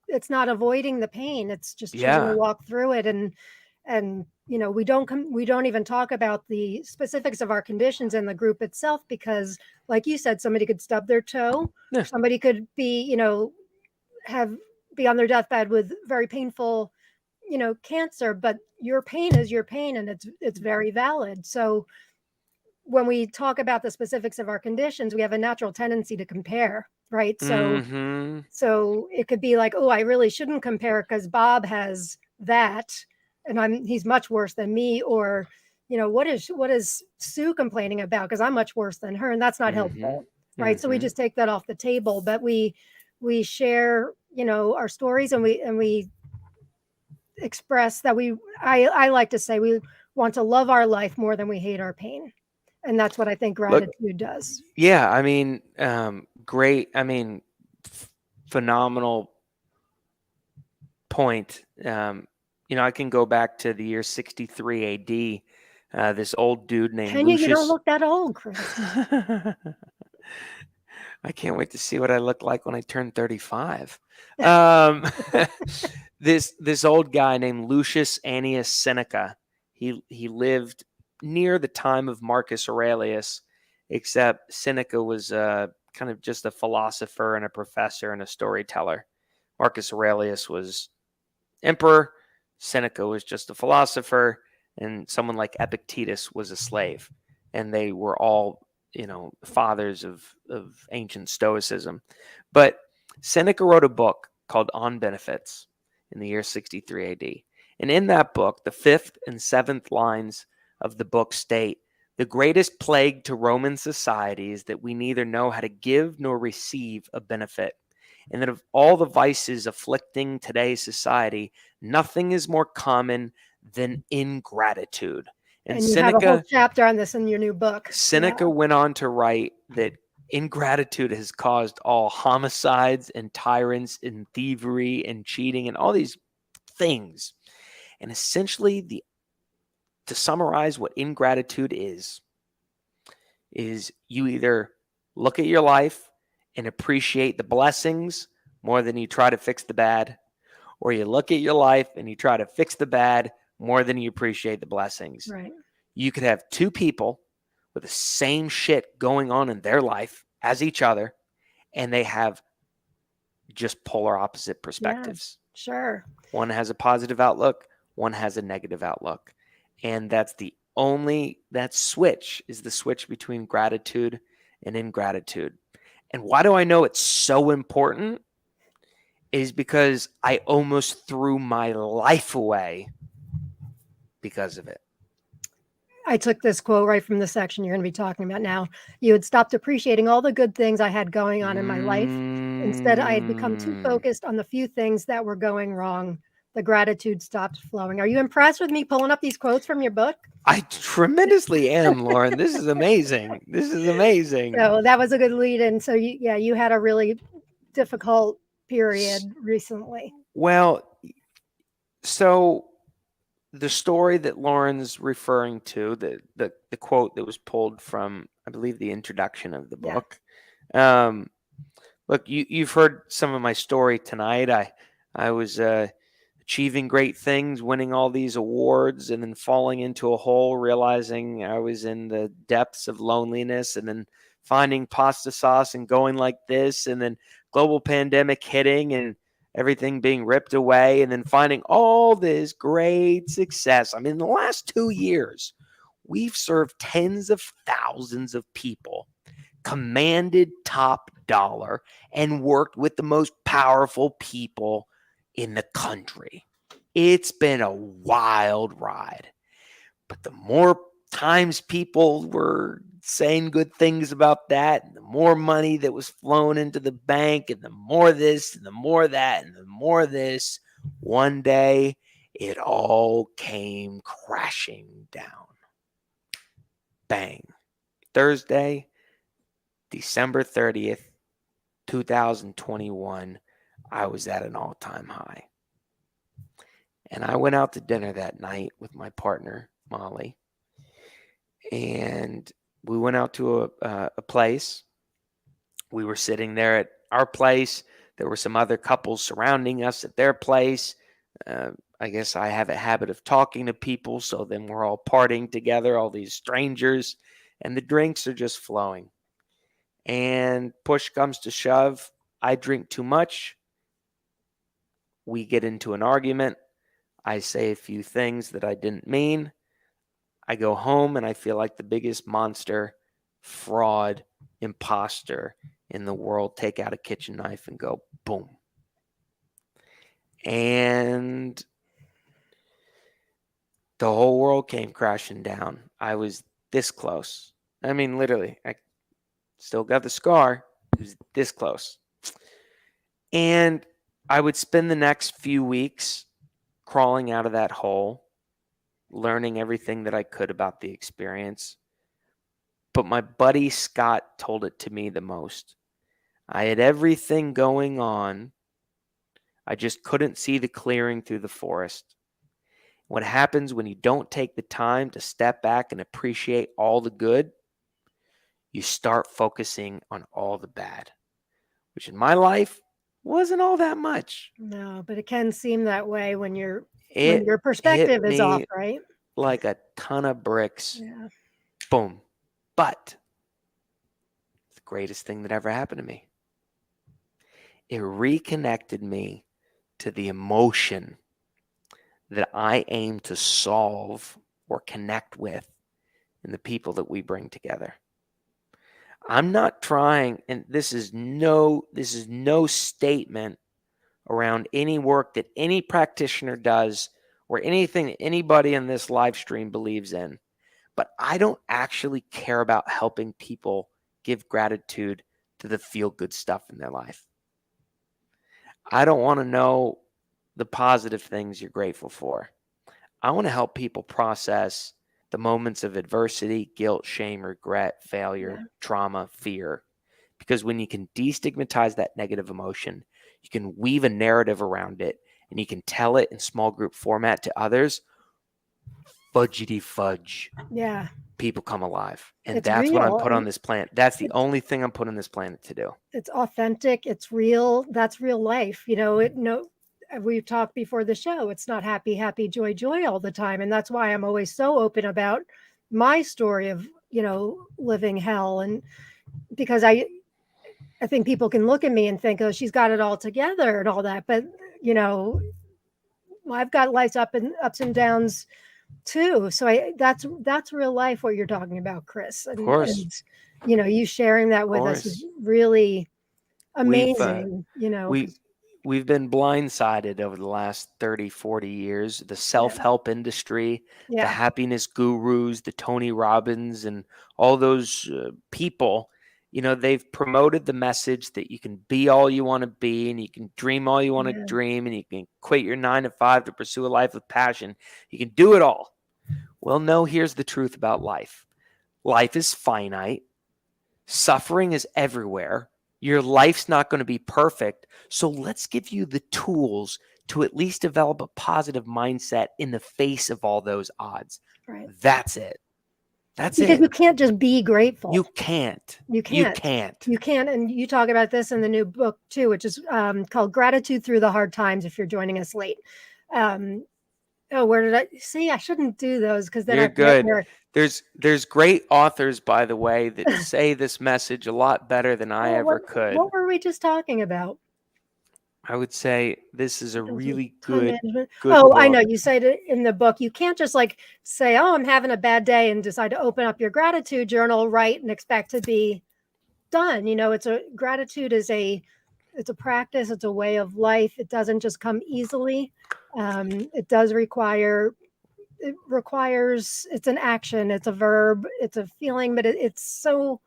it's not avoiding the pain. It's just choosing to Yeah. walk through it, and we don't even talk about the specifics of our conditions in the group itself, because, like you said, somebody could stub their toe, Yeah. somebody could be have be on their deathbed with very painful cancer, but your pain is your pain, and it's very valid. So when we talk about the specifics of our conditions, we have a natural tendency to compare, right? So Mm-hmm. so it could be like, oh, I really shouldn't compare because Bob has that, and he's much worse than me, or what is Sue complaining about because I'm much worse than her, and that's not Mm-hmm. helpful, right? So we Mm-hmm. just take that off the table, but we share our stories, and we express that I like to say we want to love our life more than we hate our pain. And that's what I think Look, gratitude does. yeah, I mean, great. I mean, phenomenal point. I can go back to the year 63 AD. This old dude named Can you? You don't Lucius. look that old, Chris. I can't wait to see what I look like when I turn 35. Um, this old guy named Lucius Annius Seneca. He lived near the time of Marcus Aurelius, except Seneca was kind of just a philosopher and a professor and a storyteller. Marcus Aurelius was emperor. Seneca was just a philosopher, and someone like Epictetus was a slave, and they were all fathers of ancient Stoicism. But Seneca wrote a book called On Benefits in the year 63 AD, and in that book, the fifth and seventh lines of the book state, "The greatest plague to Roman society is that we neither know how to give nor receive a benefit, and that of all the vices afflicting today's society, nothing is more common than ingratitude." And And you have a whole Seneca chapter on this in your new book. Yeah. went on to write that ingratitude has caused all homicides and tyrants and thievery and cheating and all these things. And essentially, to summarize what ingratitude is you either look at your life and appreciate the blessings more than you try to fix the bad, or you look at your life and you try to fix the bad more than you appreciate the blessings. Right. You could have two people with the same shit going on in their life as each other, and they have just polar opposite Yeah. perspectives. Sure. One has a positive outlook, one has a negative outlook. And that switch is the switch between gratitude and ingratitude. And why do I know it's so important? Is because I almost threw my life away because of it. I took this quote right from the section you're going to be talking about now. You had stopped appreciating all the good things I had going on in my life. Instead, I had become too Mm. focused on the few things that were going wrong. The gratitude stopped flowing. Are you impressed with me pulling up these quotes from your book? I tremendously am, Lauren. This is amazing. This is amazing. So that was a good lead in. So you had a really difficult period recently. Well, so the story that Lauren's referring to, the quote that was pulled from, I believe, the introduction of the Yeah. book. Um, Look, you've heard some of my story tonight. I was achieving great things, winning all these awards, and then falling into a hole, realizing I was in the depths of loneliness, and then finding pasta sauce and going like this, and then global pandemic hitting and everything being ripped away, and then finding all this great success. I mean, in the last 2 years, we've served tens of thousands of people, commanded top dollar, and worked with the most powerful people in the country. It's been a wild ride. But the more times people were saying good things about that, and the more money that was flown into the bank, and the more this, and the more that, and the more this, one day it all came crashing down. Bang. Thursday, December 30th, 2021, I was at an all-time high. And I went out to dinner that night with my partner, Molly. And we went out to a place. We were sitting there at our place. There were some other couples surrounding us at their place. I guess I have a habit of talking to people, so then we're all partying together, all these strangers, and the drinks are just flowing. And push comes to shove, I drink too much. We get into an argument. I say a few things that I didn't mean. I go home and I feel like the biggest monster, fraud, imposter in the world. Take out a kitchen knife and go boom. And the whole world came crashing down. I was this close. I mean, literally, I still got the scar. It was this close. And I would spend the next few weeks crawling out of that hole, learning everything that I could about the experience. But my buddy Scott told it to me the most. I had everything going on. I just couldn't see the clearing through the forest. What happens when you don't take the time to step back and appreciate all the good? You start focusing on all the bad, which in my life wasn't all that much. No, but it can seem that way when your It hit perspective is off, me right? like a ton of bricks. Yeah. Boom. But it's the greatest thing that ever happened to me. It reconnected me to the emotion that I aim to solve or connect with in the people that we bring together. I'm not trying, and this is no statement around any work that any practitioner does or anything that anybody in this live stream believes in. But I don't actually care about helping people give gratitude to the feel-good stuff in their life. I don't want to know the positive things you're grateful for. I want to help people process the moments of adversity, guilt, shame, regret, failure, trauma, fear. Because when you can destigmatize that negative emotion, you can weave a narrative around it, and you can tell it in small group format to others, fudgety fudge. Yeah. People come alive. And It's that's what I'm real, put on and this planet. That's the only thing I'm put on this planet to do. it's authentic, it's real. That's real life. We've talked before the show. It's not happy, happy, joy, joy all the time. And that's why I'm always so open about my story of, living hell. And because I think people can look at me and think, oh, she's got it all together and all that. But, I've got life's ups and downs too. So that's real life what you're talking about, Chris. Of course. And you sharing that with us is really We've amazing, we 'cause we've been blindsided over the last 30, 40 years. The Yeah. self-help industry, the Yeah. happiness gurus, the Tony Robbins, and all those people, they've promoted the message that you can be all you want to be, and you can dream all you want to Yeah. dream, and you can quit your 9 to 5 to pursue a life of passion. You can do it all. Well, no, here's the truth about life. Life is finite. Suffering is everywhere. Your life's not going to be perfect. So let's give you the tools to at least develop a positive mindset in the face of all those odds. Right. That's it. That's Because you it. can't just be grateful. You can't. You You can't. can't. You can, and you talk about this in the new book too, which is called "Gratitude Through the Hard Times." If you're joining us late, where did I see? I shouldn't do those because then You're I forget good. where. There's great authors, by the way, that say this message a lot better than I ever could. What were we just talking about? I would say this is a really good Oh, I know. book. You said it in the book. You can't just like say, "Oh, I'm having a bad day," and decide to open up your gratitude journal, write, and expect to be done. Gratitude is it's a practice. It's a way of life. It doesn't just come easily. It does require. It requires. It's an action. It's a verb. It's a feeling. But it's so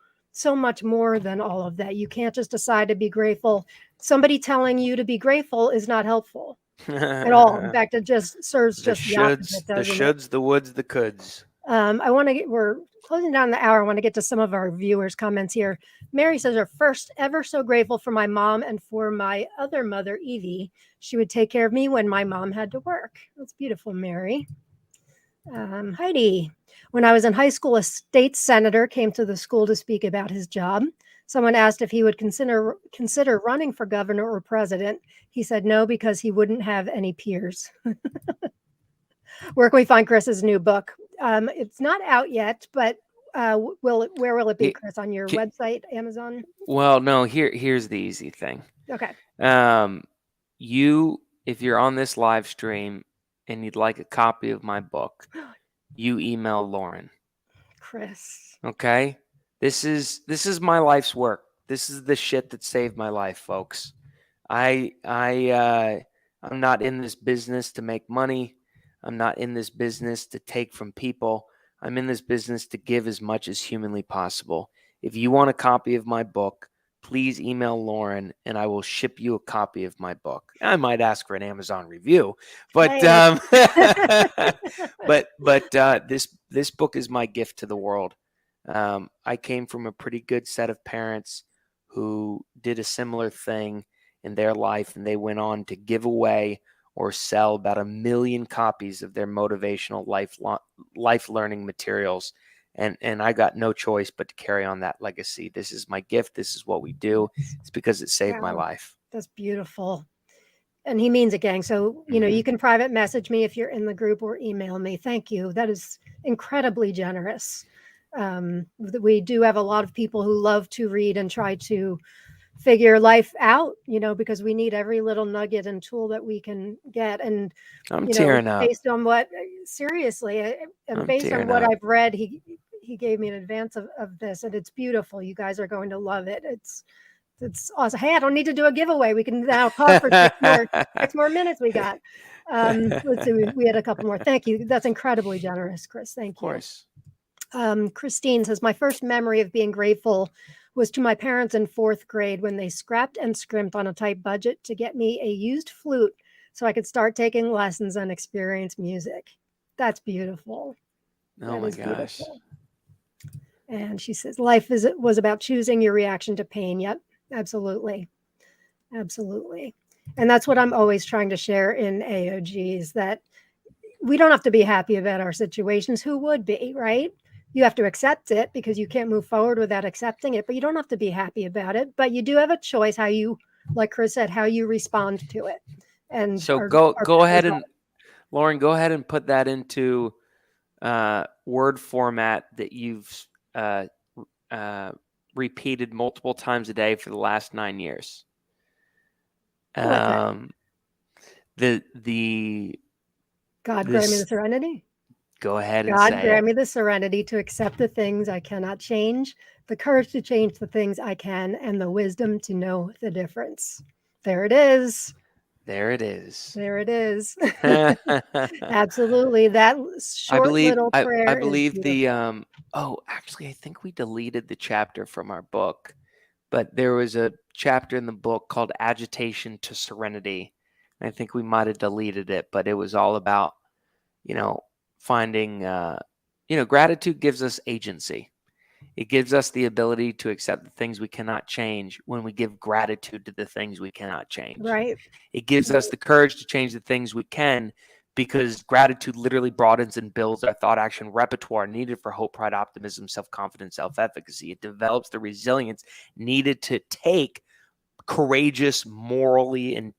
much more than all of that. You can't just decide to be grateful. Somebody telling you to be grateful is not helpful at all. In fact, it just serves The just the shoulds, opposite, the doesn't it? shoulds, the woulds, the coulds. We're closing down the hour. I want to get to some of our viewers' comments here. Mary says, "Her first ever so grateful for my mom and for my other mother, Evie. She would take care of me when my mom had to work." That's beautiful, Mary. Heidi, when I was in high school, a state senator came to the school to speak about his job. Someone asked if he would consider running for governor or president. He said no because he wouldn't have any peers. Where can we find Chris's new book? It's not out yet, but where will it be, Chris? On your website, Amazon? Well, no, here's the easy thing. Okay. If you're on this live stream and you'd like a copy of my book, you email Lauren. Chris. Okay? This is my life's work. This is the shit that saved my life, folks. I'm not in this business to make money. I'm not in this business to take from people. I'm in this business to give as much as humanly possible. If you want a copy of my book, please email Lauren and I will ship you a copy of my book. I might ask for an Amazon review, but this book is my gift to the world. I came from a pretty good set of parents who did a similar thing in their life, and they went on to give away or sell about 1 million copies of their motivational life learning materials. And I got no choice but to carry on that legacy. This is my gift. This is what we do. It's because it saved my life. That's beautiful. And he means it, gang. So, you can private message me if you're in the group or email me. Thank you. That is incredibly generous. We do have a lot of people who love to read and try to figure life out, because we need every little nugget and tool that we can get. And I'm tearing up. Based on seriously, and based on what I've read, he gave me an advance of this, and it's beautiful. You guys are going to love it. It's awesome. Hey, I don't need to do a giveaway. We can now talk for six more minutes. We got. Let's see. We had a couple more. Thank you. That's incredibly generous, Chris. Thank you. Of course. Christine says, my first memory of being grateful was to my parents in 4th grade when they scrapped and scrimped on a tight budget to get me a used flute so I could start taking lessons and experience music. That's beautiful. Oh my gosh. Beautiful. And she says, life was about choosing your reaction to pain. Yep, absolutely. Absolutely. And that's what I'm always trying to share in AOG is that we don't have to be happy about our situations. Who would be, right? You have to accept it because you can't move forward without accepting it, but you don't have to be happy about it. But you do have a choice how you, like Chris said, how you respond to it. And so go ahead and Lauren, go ahead and put that into word format that you've repeated multiple times a day for the last 9 years. The God grant me the serenity. Go ahead and God say grant me the serenity to accept the things I cannot change, the courage to change the things I can, and the wisdom to know the difference. There it is. There it is. There it is. I Absolutely. That short believe little I prayer is believe the beautiful. oh, actually I think we deleted the chapter from our book, but there was a chapter in the book called Agitation to Serenity. And I think we might have deleted it, but it was all about, you know, finding gratitude gives us agency. It gives us the ability to accept the things we cannot change when we give gratitude to the things we cannot change. Right. It gives us the courage to change the things we can, because gratitude literally broadens and builds our thought action repertoire needed for hope, pride, optimism, self-confidence, self-efficacy. It develops the resilience needed to take courageous, morally and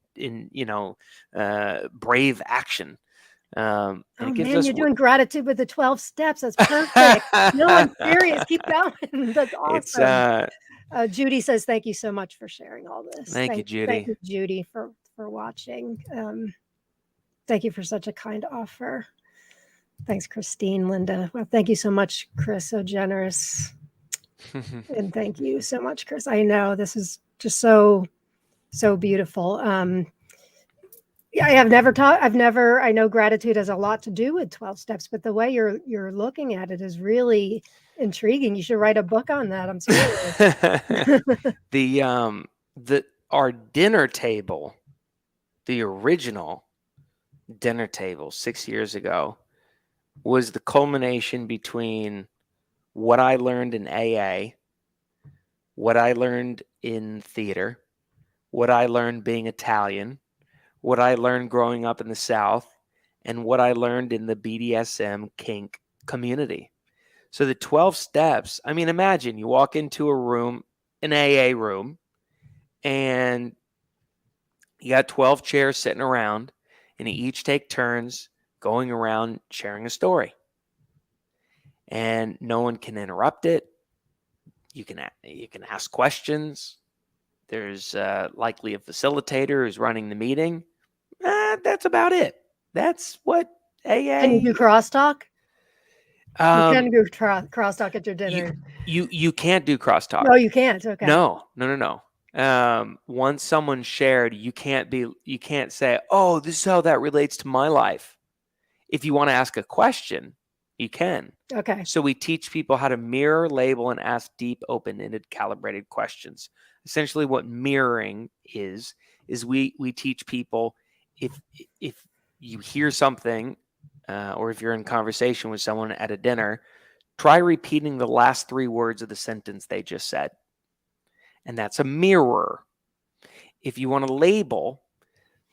brave action. And Oh it gives man, us you're doing gratitude with the 12 steps. That's perfect. No, I'm serious. Keep going. That's it's awesome. Judy says, "Thank you so much for sharing all this." thank you, Thank Judy. you, Judy, for watching. Thank you for such a kind offer. Thanks, Christine, Linda. Well, thank you so much, Chris. So generous, and thank you so much, Chris. I know this is just so beautiful. Yeah, I have never taught. I've never. I know gratitude has a lot to do with 12 steps, but the way you're looking at it is really intriguing. You should write a book on that. I'm serious. the our dinner table, the original dinner table 6 years ago, was the culmination between what I learned in AA, what I learned in theater, what I learned being Italian, what I learned growing up in the South, and what I learned in the BDSM kink community. So the 12 steps, I mean, imagine you walk into a room, an AA room, and you got 12 chairs sitting around, and you each take turns going around sharing a story. And no one can interrupt it. You can ask questions. There's likely a facilitator who's running the meeting. That's about it. That's what AA. Can you do crosstalk? You can Um, do crosstalk at your dinner. you can't do crosstalk. No, you can't. Okay. No. Once someone shared, you can't say, "Oh, this is how that relates to my life." If you want to ask a question, you can. Okay. So we teach people how to mirror, label, and ask deep, open-ended, calibrated questions. Essentially, what mirroring is we teach people, if you hear something, or if you're in conversation with someone at a dinner, try repeating the last 3 words of the sentence they just said, and that's a mirror. If you want to label,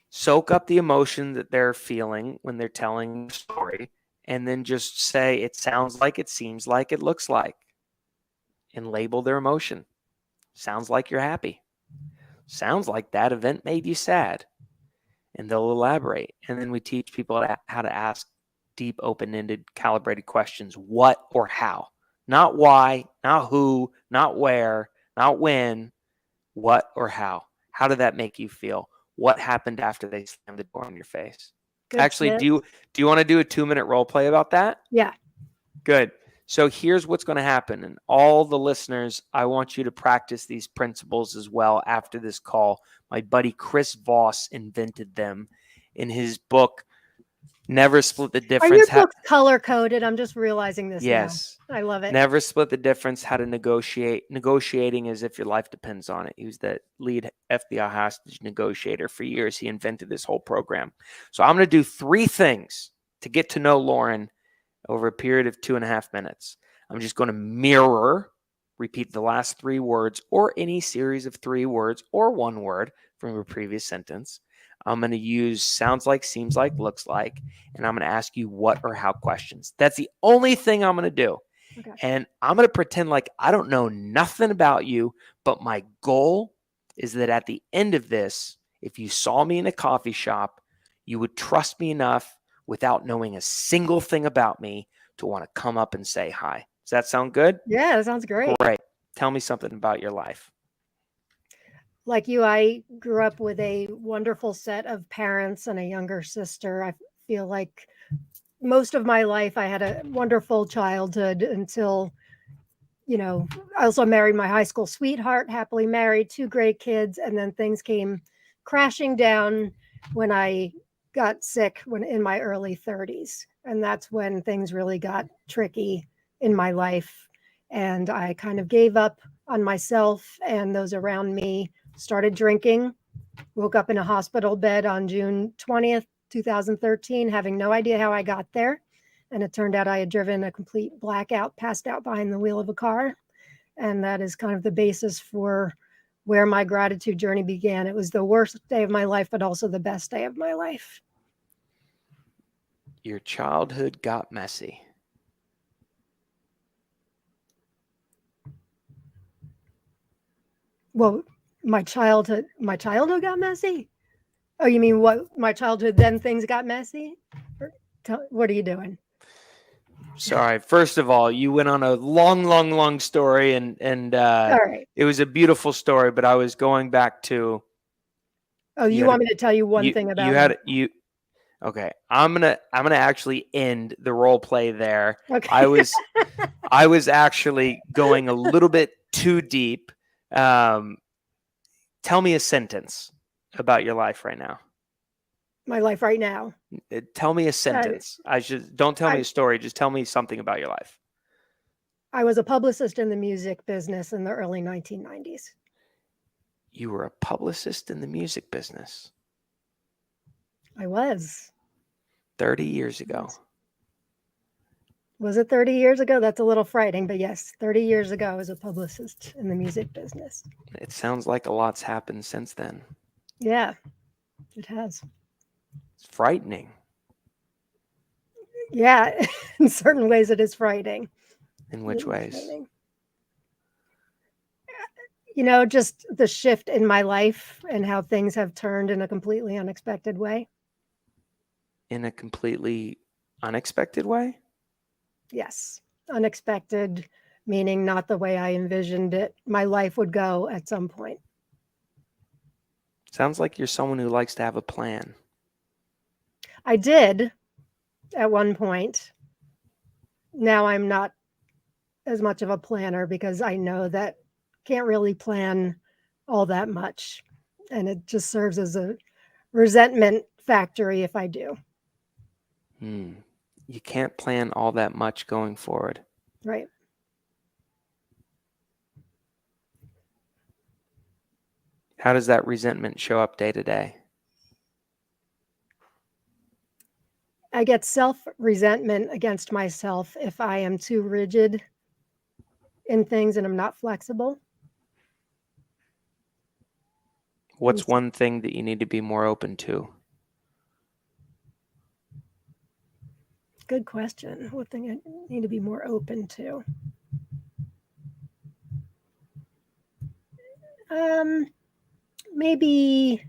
soak up the emotion that they're feeling when they're telling the story, and then just say, "It sounds like, it seems like, it looks like," and label their emotion. Sounds like you're happy. Sounds like that event made you sad. And they'll elaborate. And then we teach people how to ask deep, open-ended, calibrated questions. What or how? Not why, not who, not where, not when. What or how? How did that make you feel? What happened after they slammed the door in your face? Good Actually, tip. do you want to do a 2-minute role play about that? Yeah. Good. So here's what's going to happen. And all the listeners, I want you to practice these principles as well after this call. My buddy Chris Voss invented them in his book, Never Split the Are Difference. your books color coded? I'm just realizing this Yes. now. I love it. Never Split the Difference, How to Negotiate. Negotiating as if your life depends on it. He was the lead FBI hostage negotiator for years. He invented this whole program. So I'm going to do 3 things to get to know Lauren over a period of 2.5 minutes. I'm just going to mirror, repeat the last 3 words or any series of 3 words or 1 word from a previous sentence. I'm going to use sounds like, seems like, looks like, and I'm going to ask you what or how questions. That's the only thing I'm going to do. Okay. And I'm going to pretend like I don't know nothing about you, but my goal is that at the end of this, if you saw me in a coffee shop, you would trust me enough without knowing a single thing about me to want to come up and say hi. Does that sound good? Yeah, that sounds great. Great. Tell me something about your life. Like you, I grew up with a wonderful set of parents and a younger sister. I feel like most of my life I had a wonderful childhood until, I also married my high school sweetheart, happily married, 2 great kids, and then things came crashing down when I got sick when in my early 30s. And that's when things really got tricky in my life. And I kind of gave up on myself and those around me, started drinking, woke up in a hospital bed on June 20th, 2013, having no idea how I got there. And it turned out I had driven a complete blackout, passed out behind the wheel of a car. And that is kind of the basis for where my gratitude journey began. It was the worst day of my life, but also the best day of my life. Your childhood got messy. Well, my childhood got messy. Oh, you mean what? My childhood, then things got messy? What are you doing? Sorry. First of all, you went on a long story, and All right. it was a beautiful story. But I was going back to Oh, you want me to tell you one thing about you. Okay, I'm gonna actually end the role play there. Okay. I was actually going a little bit too deep. Tell me a sentence about your life right now. My life right now. Tell me a sentence. Don't tell me a story. Just tell me something about your life. I was a publicist in the music business in the early 1990s. You were a publicist in the music business. I was. 30 years ago. Was it 30 years ago? That's a little frightening, but yes, 30 years ago I was a publicist in the music business. It sounds like a lot's happened since then. Yeah, it has. It's frightening. Yeah, in certain ways it is frightening. In which ways? You know, just the shift in my life and how things have turned in a completely unexpected way. In a completely unexpected way? Yes. Unexpected, meaning not the way I envisioned it. My life would go at some point. Sounds like you're someone who likes to have a plan. I did at one point. Now I'm not as much of a planner because I know that can't really plan all that much. And it just serves as a resentment factory if I do. You can't plan all that much going forward. Right. How does that resentment show up day to day? I get self-resentment against myself if I am too rigid in things and I'm not flexible. What's one thing that you need to be more open to? Good question. What thing I need to be more open to? Maybe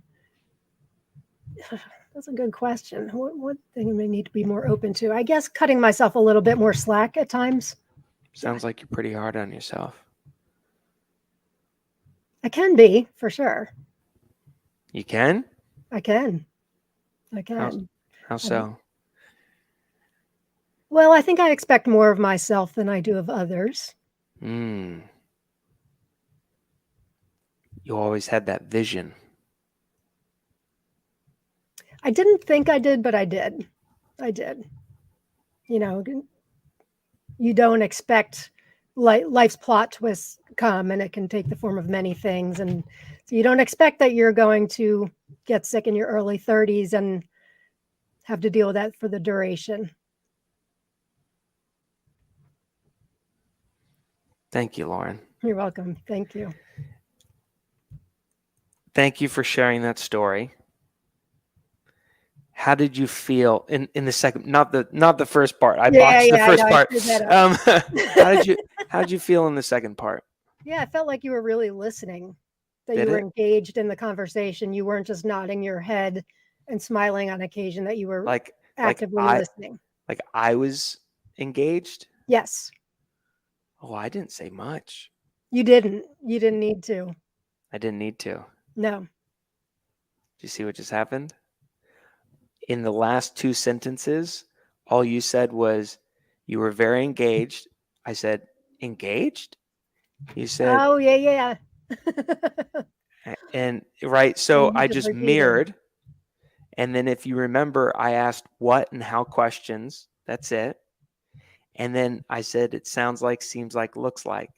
that's a good question. What thing I need to be more open to? I guess cutting myself a little bit more slack at times. Sounds like you're pretty hard on yourself. I can be, for sure. You can? I can. How so? Well, I think I expect more of myself than I do of others. You always had that vision. I didn't think I did, but I did. You know, you don't expect life's plot twists come, and it can take the form of many things. And so you don't expect that you're going to get sick in your early 30s and have to deal with that for the duration. Thank you, Lauren. You're welcome. Thank you. Thank you for sharing that story. How did you feel in the second, not the first part? I botched the first part. How did you feel in the second part? Yeah, I felt like you were really listening, that you were engaged in the conversation. You weren't just nodding your head and smiling on occasion, that you were actively listening. Like I was engaged? Yes. Oh, I didn't say much. You didn't need to. I didn't need to. No. Do you see what just happened? In the last two sentences, all you said was you were very engaged. I said, engaged? You said, oh, yeah. and right. So I just mirrored. And then if you remember, I asked what and how questions. That's it. And then I said, it sounds like, seems like, looks like.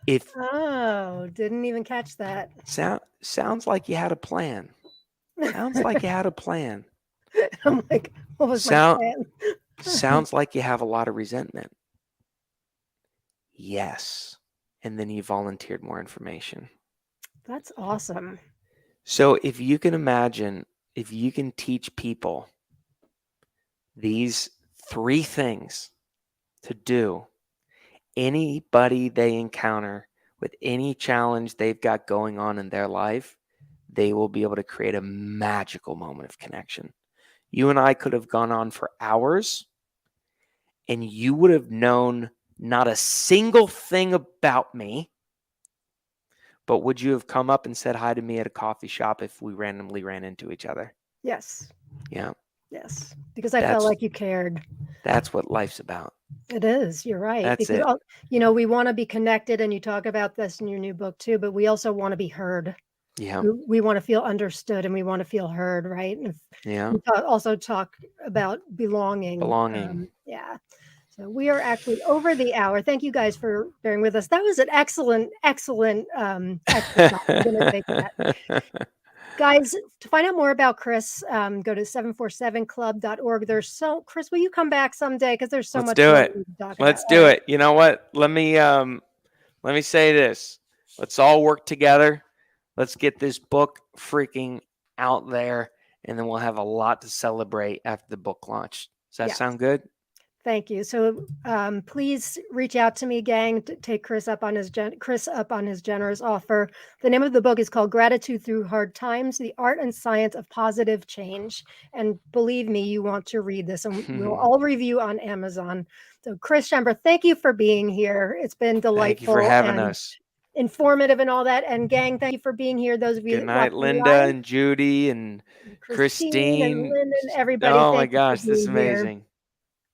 If Oh, didn't even catch that. sounds like you had a plan. Sounds like you had a plan. I'm like, what was my Sound plan? sounds like you have a lot of resentment. Yes. And then you volunteered more information. That's awesome. So if you can imagine, if you can teach people these 3 things to do, anybody they encounter with any challenge they've got going on in their life, they will be able to create a magical moment of connection. You and I could have gone on for hours, and you would have known not a single thing about me, but would you have come up and said hi to me at a coffee shop if we randomly ran into each other? Yes. Yeah. Yes. Because I felt like you cared. That's what life's about. It is. You're right. That's Because, it. we want to be connected, and you talk about this in your new book too, but we also want to be heard. Yeah. We want to feel understood, and we want to feel heard, right? And Yeah. we also talk about belonging. Yeah. So we are actually over the hour. Thank you guys for bearing with us. That was an excellent exercise. I'm going to take that. Guys, to find out more about Chris, go to 747club.org. Chris, will you come back someday? Because there's so Let's much do more it. we can talk Let's about. do it. You know what? Let me say this. Let's all work together. Let's get this book freaking out there, and then we'll have a lot to celebrate after the book launch. Does that sound good? Thank you. So please reach out to me, gang, to take Chris up on his generous offer. The name of the book is called Gratitude Through Hard Times, The Art and Science of Positive Change. And believe me, you want to read this, and we'll all review on Amazon. So Chris Schembra, thank you for being here. It's been delightful. Thank you for having us. Informative and all that. And gang, thank you for being here. Those of you Good that night, watch Linda live, and Judy and Christine and Christine. Lyndon, everybody. Oh my Thank you for gosh, this is being here. amazing.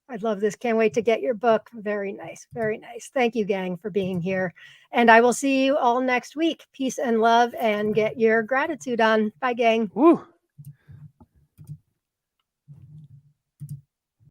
I love this. Can't wait to get your book. Very nice. Very nice. Thank you, gang, for being here. And I will see you all next week. Peace and love, and get your gratitude on. Bye, gang. Woo.